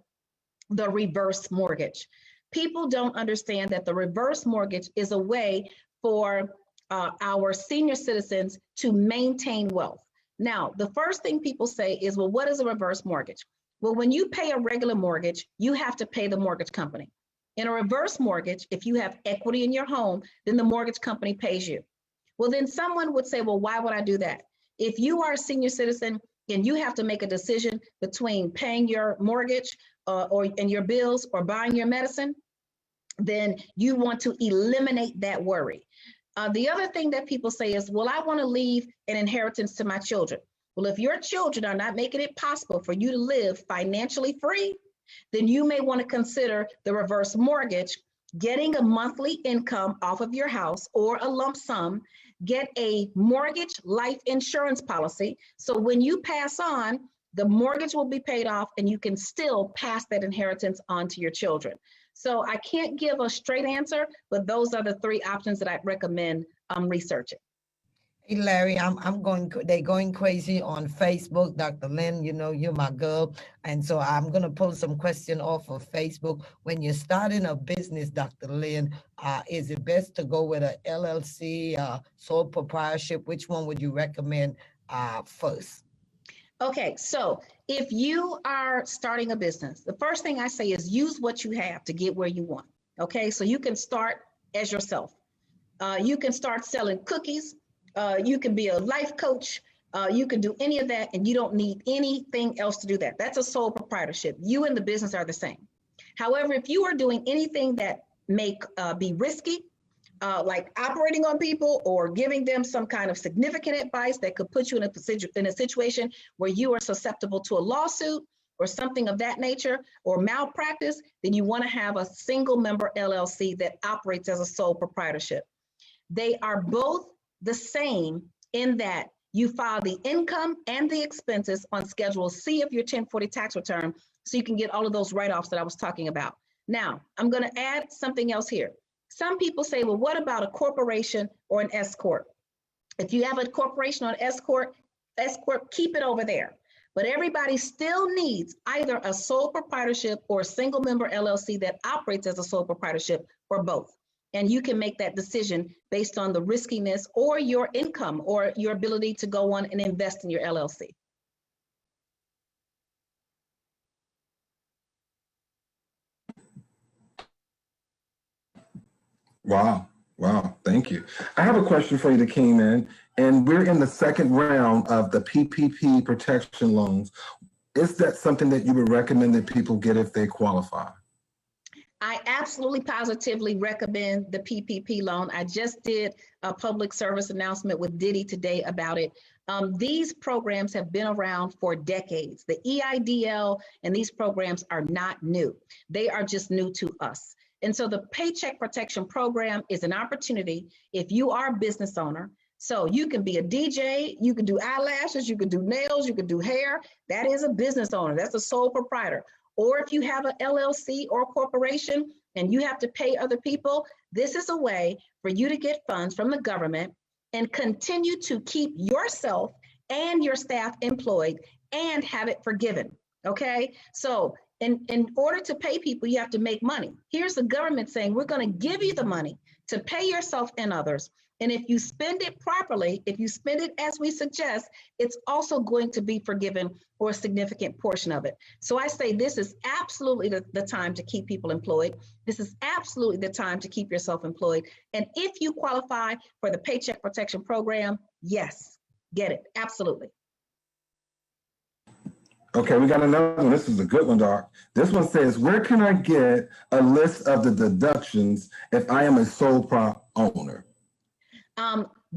the reverse mortgage. People don't understand that the reverse mortgage is a way for our senior citizens to maintain wealth. Now, the first thing people say is, well, what is a reverse mortgage? Well, when you pay a regular mortgage, you have to pay the mortgage company. In a reverse mortgage, if you have equity in your home, then the mortgage company pays you. Well, then someone would say, well, why would I do that? If you are a senior citizen and you have to make a decision between paying your mortgage and your bills or buying your medicine, then you want to eliminate that worry. The other thing that people say is, well, I want to leave an inheritance to my children. Well, if your children are not making it possible for you to live financially free, then you may want to consider the reverse mortgage, getting a monthly income off of your house or a lump sum, get a mortgage life insurance policy. So when you pass on, the mortgage will be paid off and you can still pass that inheritance on to your children. So I can't give a straight answer, but those are the three options that I'd recommend researching. Hey, Larry, they're going crazy on Facebook. Dr. Lynn, you're my girl. And so I'm going to pull some question off of Facebook. When you're starting a business, Dr. Lynn, is it best to go with a LLC, sole proprietorship? Which one would you recommend first? Okay, so if you are starting a business, the first thing I say is use what you have to get where you want. Okay, so you can start as yourself. You can start selling cookies. You can be a life coach. You can do any of that, and you don't need anything else to do that. That's a sole proprietorship. You and the business are the same. However, if you are doing anything that may be risky, like operating on people or giving them some kind of significant advice that could put you in a situation where you are susceptible to a lawsuit or something of that nature or malpractice, then you want to have a single member LLC that operates as a sole proprietorship. They are both the same in that you file the income and the expenses on Schedule C of your 1040 tax return, so you can get all of those write-offs that I was talking about. Now, I'm going to add something else here. Some people say, well, what about a corporation or an S Corp? If you have a corporation or an S Corp, keep it over there. But everybody still needs either a sole proprietorship or a single member LLC that operates as a sole proprietorship, or both. And you can make that decision based on the riskiness or your income or your ability to go on and invest in your LLC. Wow. Wow. Thank you. I have a question for you that came in, and we're in the second round of the PPP protection loans. Is that something that you would recommend that people get if they qualify? I absolutely positively recommend the PPP loan. I just did a public service announcement with Diddy today about it. These programs have been around for decades. The EIDL and these programs are not new. They are just new to us. And so the Paycheck Protection Program is an opportunity if you are a business owner. So you can be a DJ, you can do eyelashes, you can do nails, you can do hair. That is a business owner. That's a sole proprietor. or if you have an LLC or a corporation and you have to pay other people, this is a way for you to get funds from the government and continue to keep yourself and your staff employed and have it forgiven, okay? So in order to pay people, you have to make money. Here's the government saying, we're gonna give you the money to pay yourself and others. And if you spend it properly, if you spend it as we suggest, it's also going to be forgiven for a significant portion of it. So I say this is absolutely the time to keep people employed. This is absolutely the time to keep yourself employed. And if you qualify for the Paycheck Protection Program, yes, get it, absolutely. Okay, we got another one. This is a good one, Doc. This one says, where can I get a list of the deductions if I am a sole prop owner?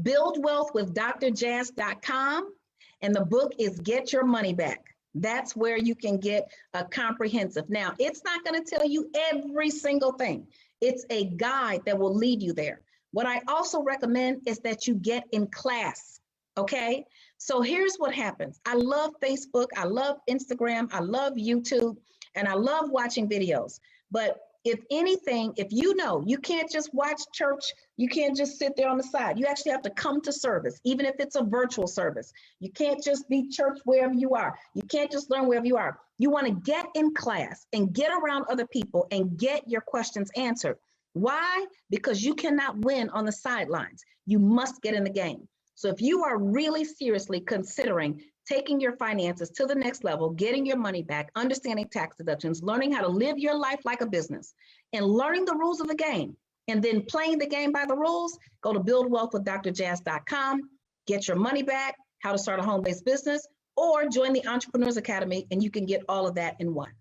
Build Wealth with drjazz.com, and the book is Get Your Money Back. That's where you can get a comprehensive. Now, it's not going to tell you every single thing. It's a guide that will lead you there. What I also recommend is that you get in class, okay? So here's what happens. I love Facebook, I love Instagram, I love YouTube, and I love watching videos. But if anything, if you know, you can't just watch church, you can't just sit there on the side. You actually have to come to service, even if it's a virtual service. You can't just be church wherever you are. You can't just learn wherever you are. You want to get in class and get around other people and get your questions answered. Why? Because you cannot win on the sidelines. You must get in the game. So if you are really seriously considering taking your finances to the next level, getting your money back, understanding tax deductions, learning how to live your life like a business, and learning the rules of the game, and then playing the game by the rules, go to buildwealthwithdrjazz.com, get your money back, how to start a home-based business, or join the Entrepreneurs Academy, and you can get all of that in one.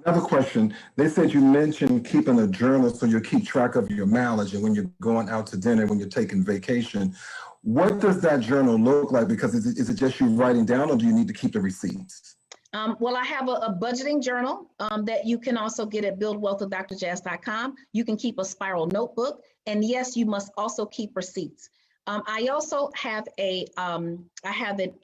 Another question, they said you mentioned keeping a journal so you keep track of your mileage and when you're going out to dinner, when you're taking vacation. What does that journal look like? Because is it just you writing down, or do you need to keep the receipts? Well, I have a budgeting journal that you can also get at buildwealthwithdrjazz.com. You can keep a spiral notebook. And yes, you must also keep receipts. I also have an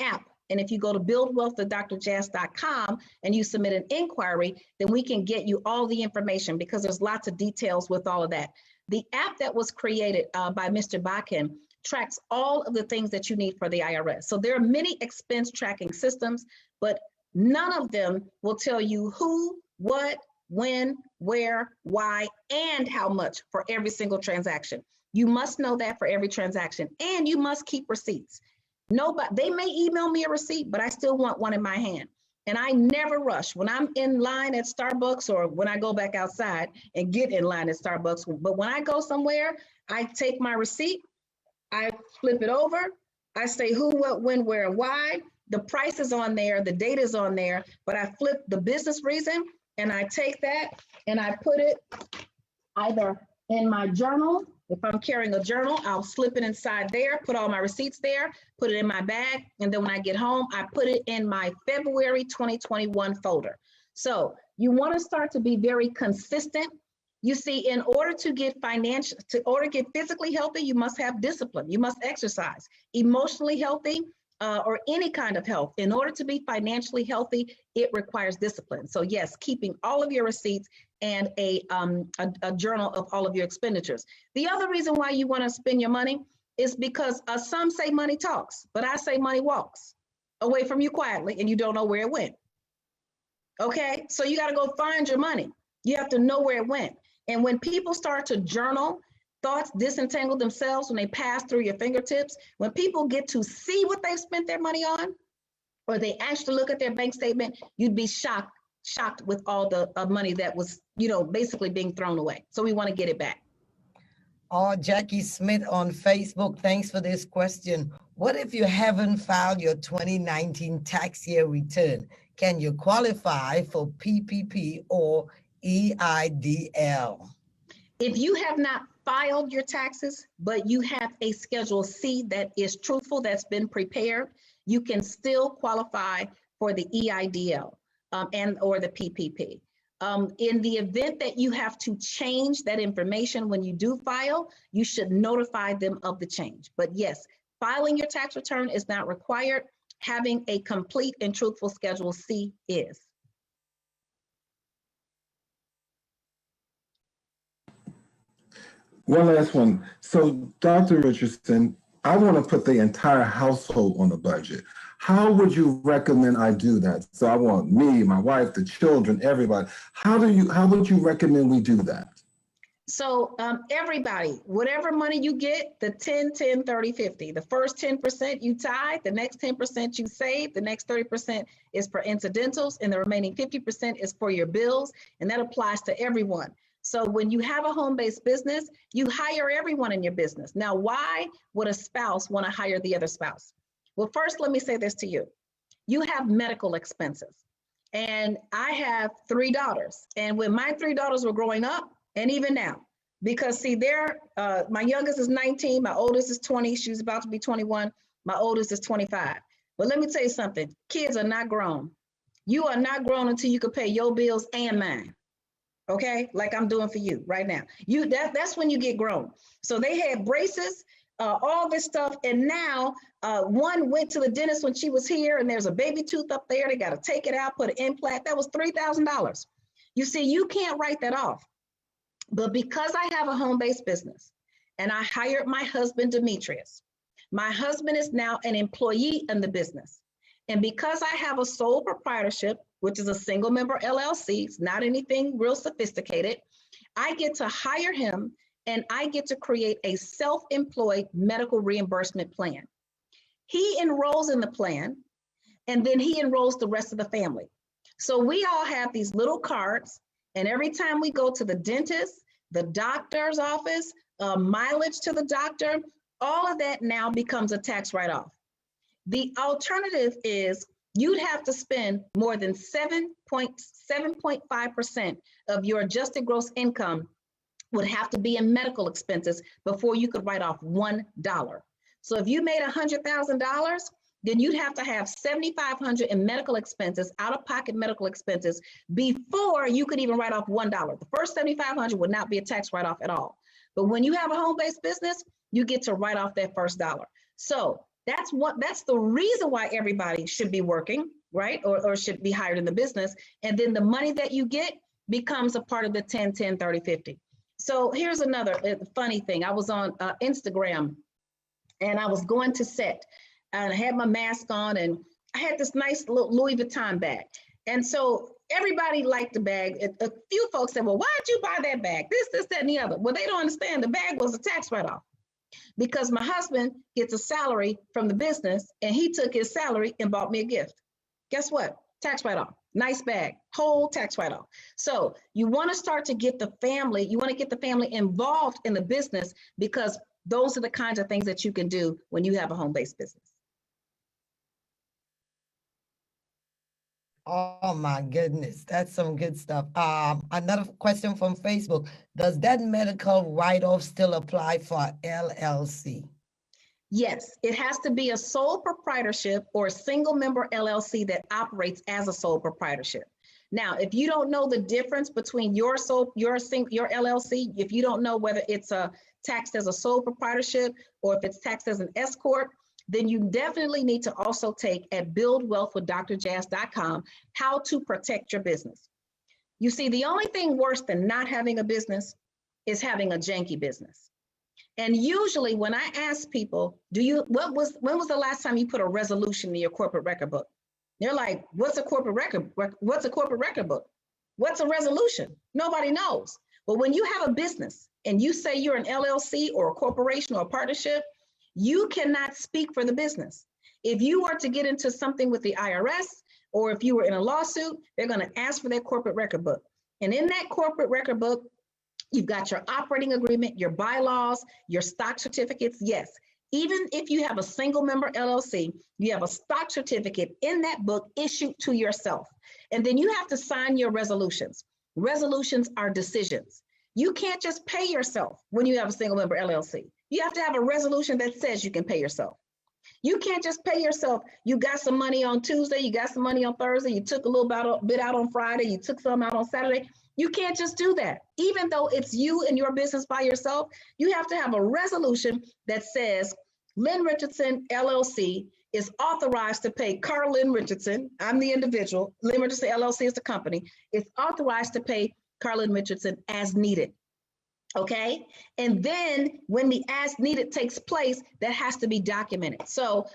app. And if you go to buildwealthwithdrjazz.com and you submit an inquiry, then we can get you all the information, because there's lots of details with all of that. The app that was created by Mr. Bakken tracks all of the things that you need for the IRS. So there are many expense tracking systems, but none of them will tell you who, what, when, where, why, and how much for every single transaction. You must know that for every transaction, and you must keep receipts. Nobody, they may email me a receipt, but I still want one in my hand. And I never rush. When I'm in line at Starbucks, or when I go back outside and get in line at Starbucks, but when I go somewhere, I take my receipt, I flip it over, I say who, what, when, where, and why. The price is on there, the date is on there, but I flip the business reason, and I take that and I put it either in my journal. If I'm carrying a journal, I'll slip it inside there, put all my receipts there, put it in my bag, and then when I get home, I put it in my February 2021 folder. So you want to start to be very consistent. You see, in order to get physically healthy, you must have discipline. You must exercise. Emotionally healthy, or any kind of health, in order to be financially healthy, it requires discipline. So yes, keeping all of your receipts and a journal of all of your expenditures. The other reason why you want to spend your money is because some say money talks, but I say money walks away from you quietly, and you don't know where it went. Okay, so you got to go find your money. You have to know where it went. And when people start to journal, thoughts disentangle themselves when they pass through your fingertips. When people get to see what they've spent their money on, or they actually look at their bank statement, you'd be shocked with all the money that was, basically being thrown away. So we want to get it back. Oh, Jackie Smith on Facebook, thanks for this question. What if you haven't filed your 2019 tax year return? Can you qualify for PPP or EIDL? If you have not filed your taxes, but you have a Schedule C that is truthful, that's been prepared, you can still qualify for the EIDL and or the PPP. In the event that you have to change that information when you do file, you should notify them of the change. But yes, filing your tax return is not required. having a complete and truthful Schedule C is? One last one. So, Dr. Richardson, I want to put the entire household on a budget. How would you recommend I do that? So I want me, my wife, the children, everybody. How would you recommend we do that? So everybody, whatever money you get, the 10, 10, 30, 50, the first 10% you tithe, the next 10% you save, the next 30% is for incidentals, and the remaining 50% is for your bills, and that applies to everyone. So when you have a home-based business, you hire everyone in your business. Now, why would a spouse want to hire the other spouse? Well, first, let me say this to you. You have medical expenses, and I have 3 daughters, and when my 3 daughters were growing up, and even now, because see, my youngest is 19, my oldest is 20, she's about to be 21, my oldest is 25. But let me tell you something, kids are not grown. You are not grown until you can pay your bills and mine, okay? Like I'm doing for you right now. That's when you get grown. So they had braces, all this stuff, and now one went to the dentist when she was here, and there's a baby tooth up there, they gotta take it out, put an implant, that was $3,000. You see, you can't write that off. But because I have a home-based business and I hired my husband, Demetrius, my husband is now an employee in the business. And because I have a sole proprietorship, which is a single member LLC, it's not anything real sophisticated, I get to hire him and I get to create a self-employed medical reimbursement plan. He enrolls in the plan and then he enrolls the rest of the family. So we all have these little cards. And every time we go to the dentist, the doctor's office, mileage to the doctor, all of that now becomes a tax write-off. The alternative is you'd have to spend more than 7.5% of your adjusted gross income would have to be in medical expenses before you could write off $1. So if you made $100,000, then you'd have to have $7,500 in medical expenses, out-of-pocket medical expenses, before you could even write off $1. The first $7,500 would not be a tax write-off at all. But when you have a home-based business, you get to write off that first dollar. So that's the reason why everybody should be working, right? Or should be hired in the business. And then the money that you get becomes a part of the 10, 10, 30, 50. So here's another funny thing. I was on Instagram and I was going to set. And I had my mask on and I had this nice little Louis Vuitton bag. And so everybody liked the bag. A few folks said, well, why'd you buy that bag? This, that, and the other. Well, they don't understand the bag was a tax write-off because my husband gets a salary from the business and he took his salary and bought me a gift. Guess what? Tax write-off. Nice bag, whole tax write-off. So you want to start to get the family, involved in the business because those are the kinds of things that you can do when you have a home-based business. Oh my goodness, that's some good stuff. Another question from Facebook. Does that medical write-off still apply for LLC? Yes, it has to be a sole proprietorship or a single member LLC that operates as a sole proprietorship. Now, if you don't know the difference between your LLC, if you don't know whether it's taxed as a sole proprietorship or if it's taxed as an S corp, then you definitely need to also take at buildwealthwithdrjazz.com how to protect your business. You see, the only thing worse than not having a business is having a janky business. And usually when I ask people, when was the last time you put a resolution in your corporate record book? They're like, what's a corporate record book? What's a resolution? Nobody knows. But when you have a business and you say you're an LLC or a corporation or a partnership, you cannot speak for the business. If you were to get into something with the IRS, or if you were in a lawsuit, they're going to ask for that corporate record book. And in that corporate record book, you've got your operating agreement, your bylaws, your stock certificates. Yes, even if you have a single member LLC, you have a stock certificate in that book issued to yourself. And then you have to sign your resolutions. Resolutions are decisions. You can't just pay yourself when you have a single member LLC. You have to have a resolution that says you can pay yourself. You can't just pay yourself. You got some money on Tuesday, you got some money on Thursday, you took a little bit out on Friday, you took some out on Saturday. You can't just do that. Even though it's you and your business by yourself, you have to have a resolution that says, Lynn Richardson LLC is authorized to pay Lynn Richardson. I'm the individual. Lynn Richardson LLC is the company. It's authorized to pay Lynn Richardson as needed. Okay. And then when the as needed takes place, that has to be documented. So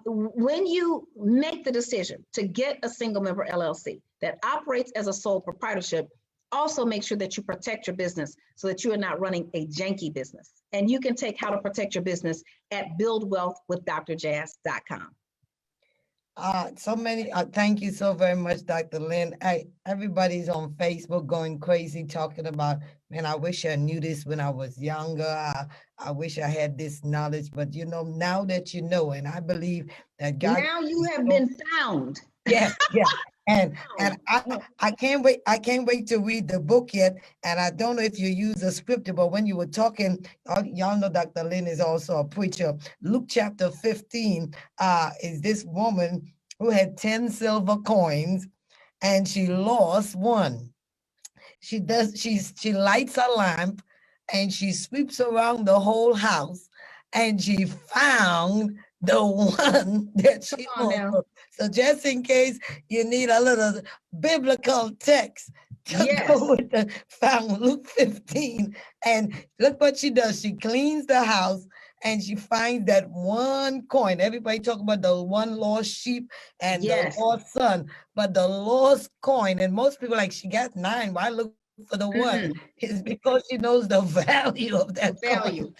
when you make the decision to get a single member LLC that operates as a sole proprietorship, also make sure that you protect your business so that you are not running a janky business. And you can take how to protect your business at buildwealthwithdrjazz.com. Thank you so very much, Dr. Lynn. Everybody's on Facebook going crazy talking about, man, I wish I knew this when I was younger. I wish I had this knowledge, but you know, now that you know, and I believe that God. Now you have been found. Yes, yeah. And I can't wait. I can't wait to read the book yet. And I don't know if you use a scripture, but when you were talking, y'all know Dr. Lynn is also a preacher. Luke chapter 15 is this woman who had 10 silver coins and she lost one. She lights a lamp and she sweeps around the whole house and she found the one that she lost. So just in case you need a little biblical text to go with the found Luke 15. And look what she does. She cleans the house and she finds that one coin. Everybody talk about the one lost sheep and the lost son, but the lost coin. And most people like, she got 9. Why look for the one? It's because she knows the value of that value.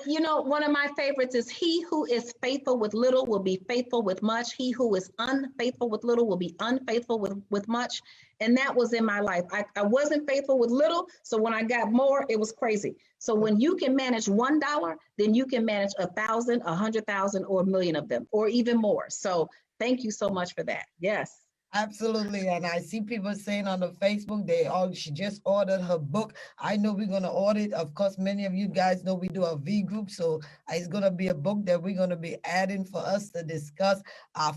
You know, one of my favorites is he who is faithful with little will be faithful with much. He who is unfaithful with little will be unfaithful with much. And that was in my life. I wasn't faithful with little. So when I got more, it was crazy. So when you can manage $1, then you can manage 1,000, 100,000, or 1,000,000 of them, or even more. So thank you so much for that. Yes. Absolutely. And I see people saying on the Facebook, she just ordered her book. I know we're going to order it. Of course, many of you guys know we do a V group. So it's going to be a book that we're going to be adding for us to discuss.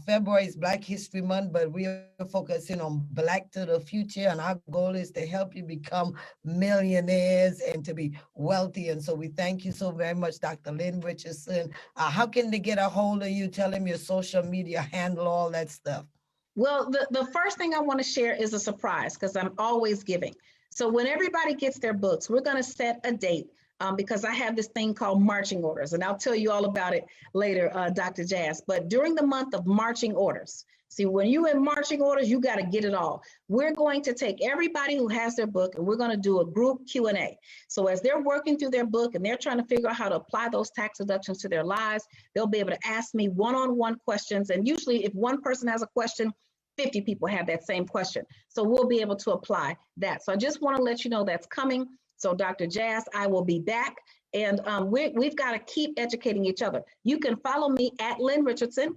February is Black History Month, but we are focusing on Black to the future. And our goal is to help you become millionaires and to be wealthy. And so we thank you so very much, Dr. Lynn Richardson. How can they get a hold of you? Tell them your social media handle, all that stuff. Well, the first thing I want to share is a surprise because I'm always giving. So when everybody gets their books, we're going to set a date because I have this thing called marching orders, and I'll tell you all about it later, Dr. Jazz. But during the month of marching orders, see, when you're in marching orders, you got to get it all. We're going to take everybody who has their book and we're going to do a group Q&A. So as they're working through their book and they're trying to figure out how to apply those tax deductions to their lives, they'll be able to ask me one-on-one questions. And usually if one person has a question, 50 people have that same question. So we'll be able to apply that. So I just want to let you know that's coming. So Dr. Jazz, I will be back. And we've got to keep educating each other. You can follow me at Lynn Richardson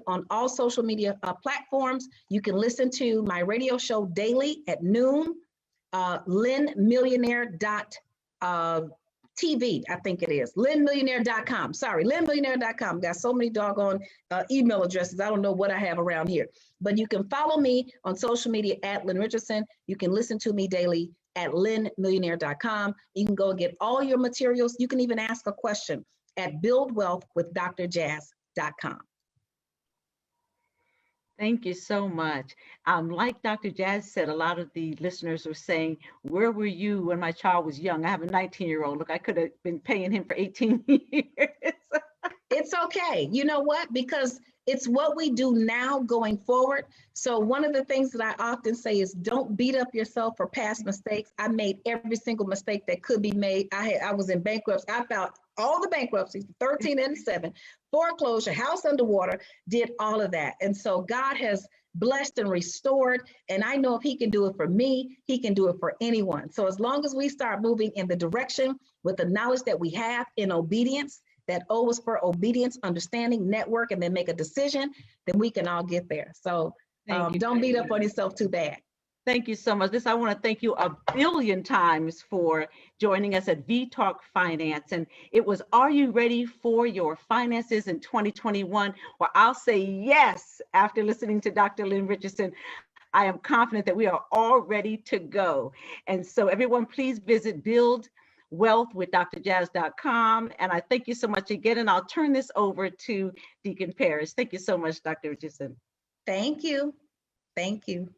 on all social media platforms. You can listen to my radio show daily at noon, LynnMillionaire.TV, I think it is, LynnMillionaire.com. Sorry, LynnMillionaire.com. Got so many doggone email addresses. I don't know what I have around here. But you can follow me on social media at Lynn Richardson. You can listen to me daily at LynnMillionaire.com. You can go and get all your materials. You can even ask a question at BuildWealthWithDrJazz.com. Thank you so much. Like Dr. Jazz said, a lot of the listeners were saying, where were you when my child was young? I have a 19-year-old. Look, I could have been paying him for 18 years. It's okay. You know what? Because it's what we do now going forward. So one of the things that I often say is don't beat up yourself for past mistakes. I made every single mistake that could be made. I was in bankruptcy. I filed all the bankruptcies, 13 and 7, foreclosure, house underwater, did all of that. And so God has blessed and restored. And I know if he can do it for me, he can do it for anyone. So as long as we start moving in the direction with the knowledge that we have in obedience, that O is for obedience, understanding, network, and then make a decision, then we can all get there. So don't beat up on yourself too bad. Thank you so much. I want to thank you a billion times for joining us at V-Talk Finance. And it was, are you ready for your finances in 2021? Well, I'll say yes after listening to Dr. Lynn Richardson. I am confident that we are all ready to go. And so everyone, please visit wealthwithdrjazz.com. And I thank you so much again. And I'll turn this over to Deacon Paris. Thank you so much, Dr. Richardson. Thank you. Thank you.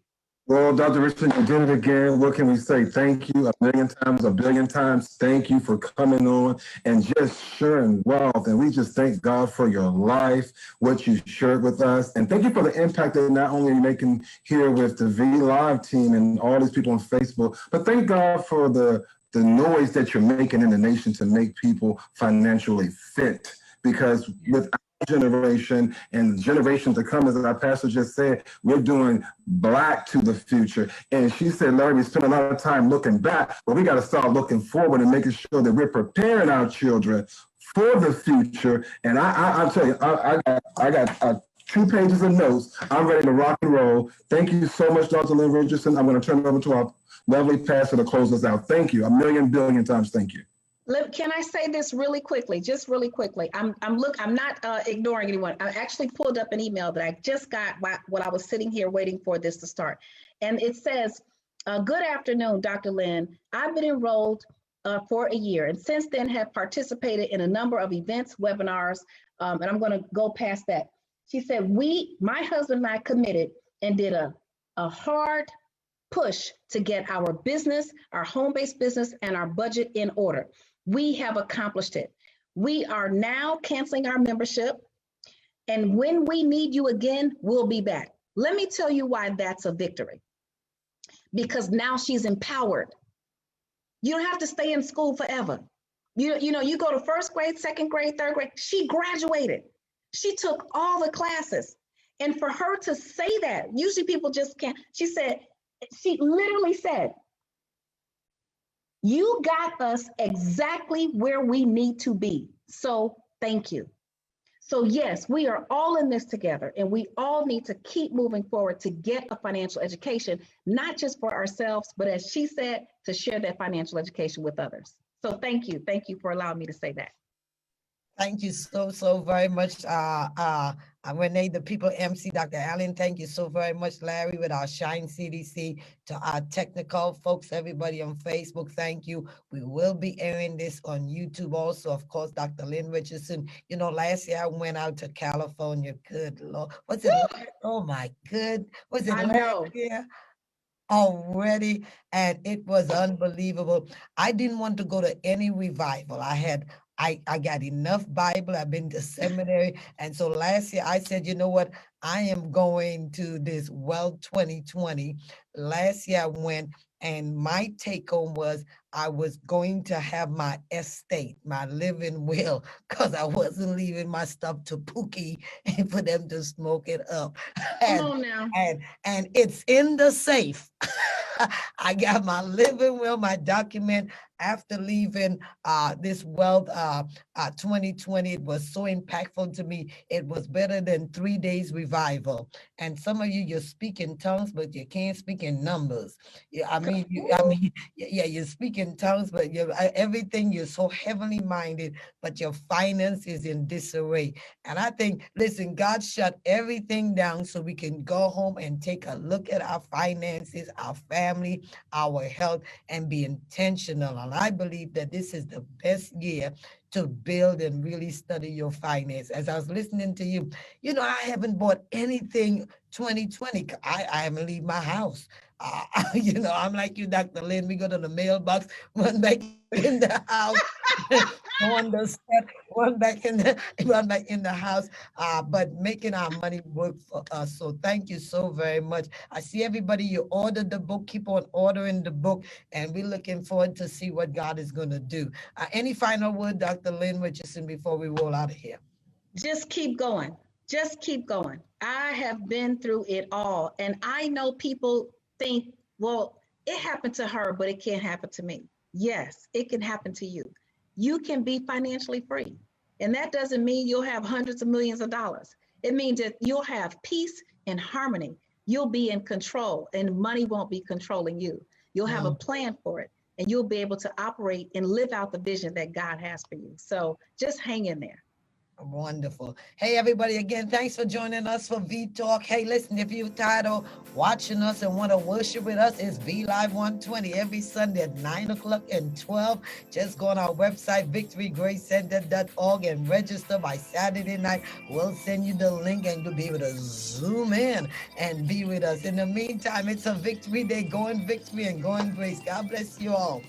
Well, Dr. Richardson, you did it again. What can we say? Thank you a million times, a billion times. Thank you for coming on and just sharing wealth. And we just thank God for your life, what you shared with us. And thank you for the impact that not only you're making here with the V Live team and all these people on Facebook, but thank God for the noise that you're making in the nation to make people financially fit. Because with generation and generations to come, as our pastor just said, we're doing black to the future. And she said, Larry, we spend a lot of time looking back, but we got to start looking forward and making sure that we're preparing our children for the future. And I'll tell you, I got 2 pages of notes. I'm ready to rock and roll. Thank you so much, Dr. Lynn Richardson. I'm going to turn it over to our lovely pastor to close us out. Thank you. A million billion times. Thank you. Can I say this really quickly, just really quickly? I'm not ignoring anyone. I actually pulled up an email that I just got while I was sitting here waiting for this to start. And it says, good afternoon, Dr. Lynn. I've been enrolled for a year and since then have participated in a number of events, webinars, and I'm going to go past that. She said, my husband and I committed and did a hard push to get our business, our home-based business, and our budget in order. We have accomplished it. We are now canceling our membership. And when we need you again, we'll be back. Let me tell you why that's a victory. Because now she's empowered. You don't have to stay in school forever. You go to first grade, second grade, third grade. She graduated. She took all the classes. And for her to say that, usually people just can't. She literally said, you got us exactly where we need to be. So thank you. So yes, we are all in this together and we all need to keep moving forward to get a financial education, not just for ourselves, but as she said, to share that financial education with others. So thank you. Thank you for allowing me to say that. Thank you so very much, Renee, the People MC, Dr. Allen. Thank you so very much, Larry, with our Shine CDC, to our technical folks, everybody on Facebook. Thank you. We will be airing this on YouTube also. Of course, Dr. Lynn Richardson. Last year I went out to California. Good Lord. Was it? Oh my good. Was it last year? Already, and it was unbelievable. I didn't want to go to any revival. I got enough Bible. I've been to seminary. And so last year I said, you know what? I am going to this Well 2020. Last year I went, and my take home was I was going to have my estate, my living will, because I wasn't leaving my stuff to Pookie and for them to smoke it up. Come on now. And it's in the safe. I got my living will, my document after leaving this Wealth 2020. It was so impactful to me. It was better than 3 days revival. And some of you speak in tongues, but you can't speak in numbers. You speak in tongues, but everything, you're so heavenly minded, but your finance is in disarray. And I think, listen, God shut everything down so we can go home and take a look at our finances, our family, our health, and be intentional. And I believe that this is the best year to build and really study your finance. As I was listening to you, I haven't bought anything 2020. I haven't leave my house. I'm like you, Dr. Lynn. We go to the mailbox, run back in the house, go on the step, run back in the house, but making our money work for us. So thank you so very much. I see everybody, you ordered the book, keep on ordering the book, and we're looking forward to see what God is going to do. Any final word, Dr. Lynn Richardson, before we roll out of here? Just keep going. Just keep going. I have been through it all, and I know people think, well, it happened to her, but it can't happen to me. Yes, it can happen to you. You can be financially free. And that doesn't mean you'll have hundreds of millions of dollars. It means that you'll have peace and harmony. You'll be in control and money won't be controlling you. You'll have a plan for it and you'll be able to operate and live out the vision that God has for you. So just hang in there. Wonderful. Hey, everybody, again, thanks for joining us for V Talk. Hey, listen, if you're tired of watching us and want to worship with us, it's V Live 120 every Sunday at 9 o'clock and 12. Just go on our website, victorygracecenter.org, and register by Saturday night. We'll send you the link and you'll be able to zoom in and be with us. In the meantime, it's a victory day. Go in victory and go in grace. God bless you all.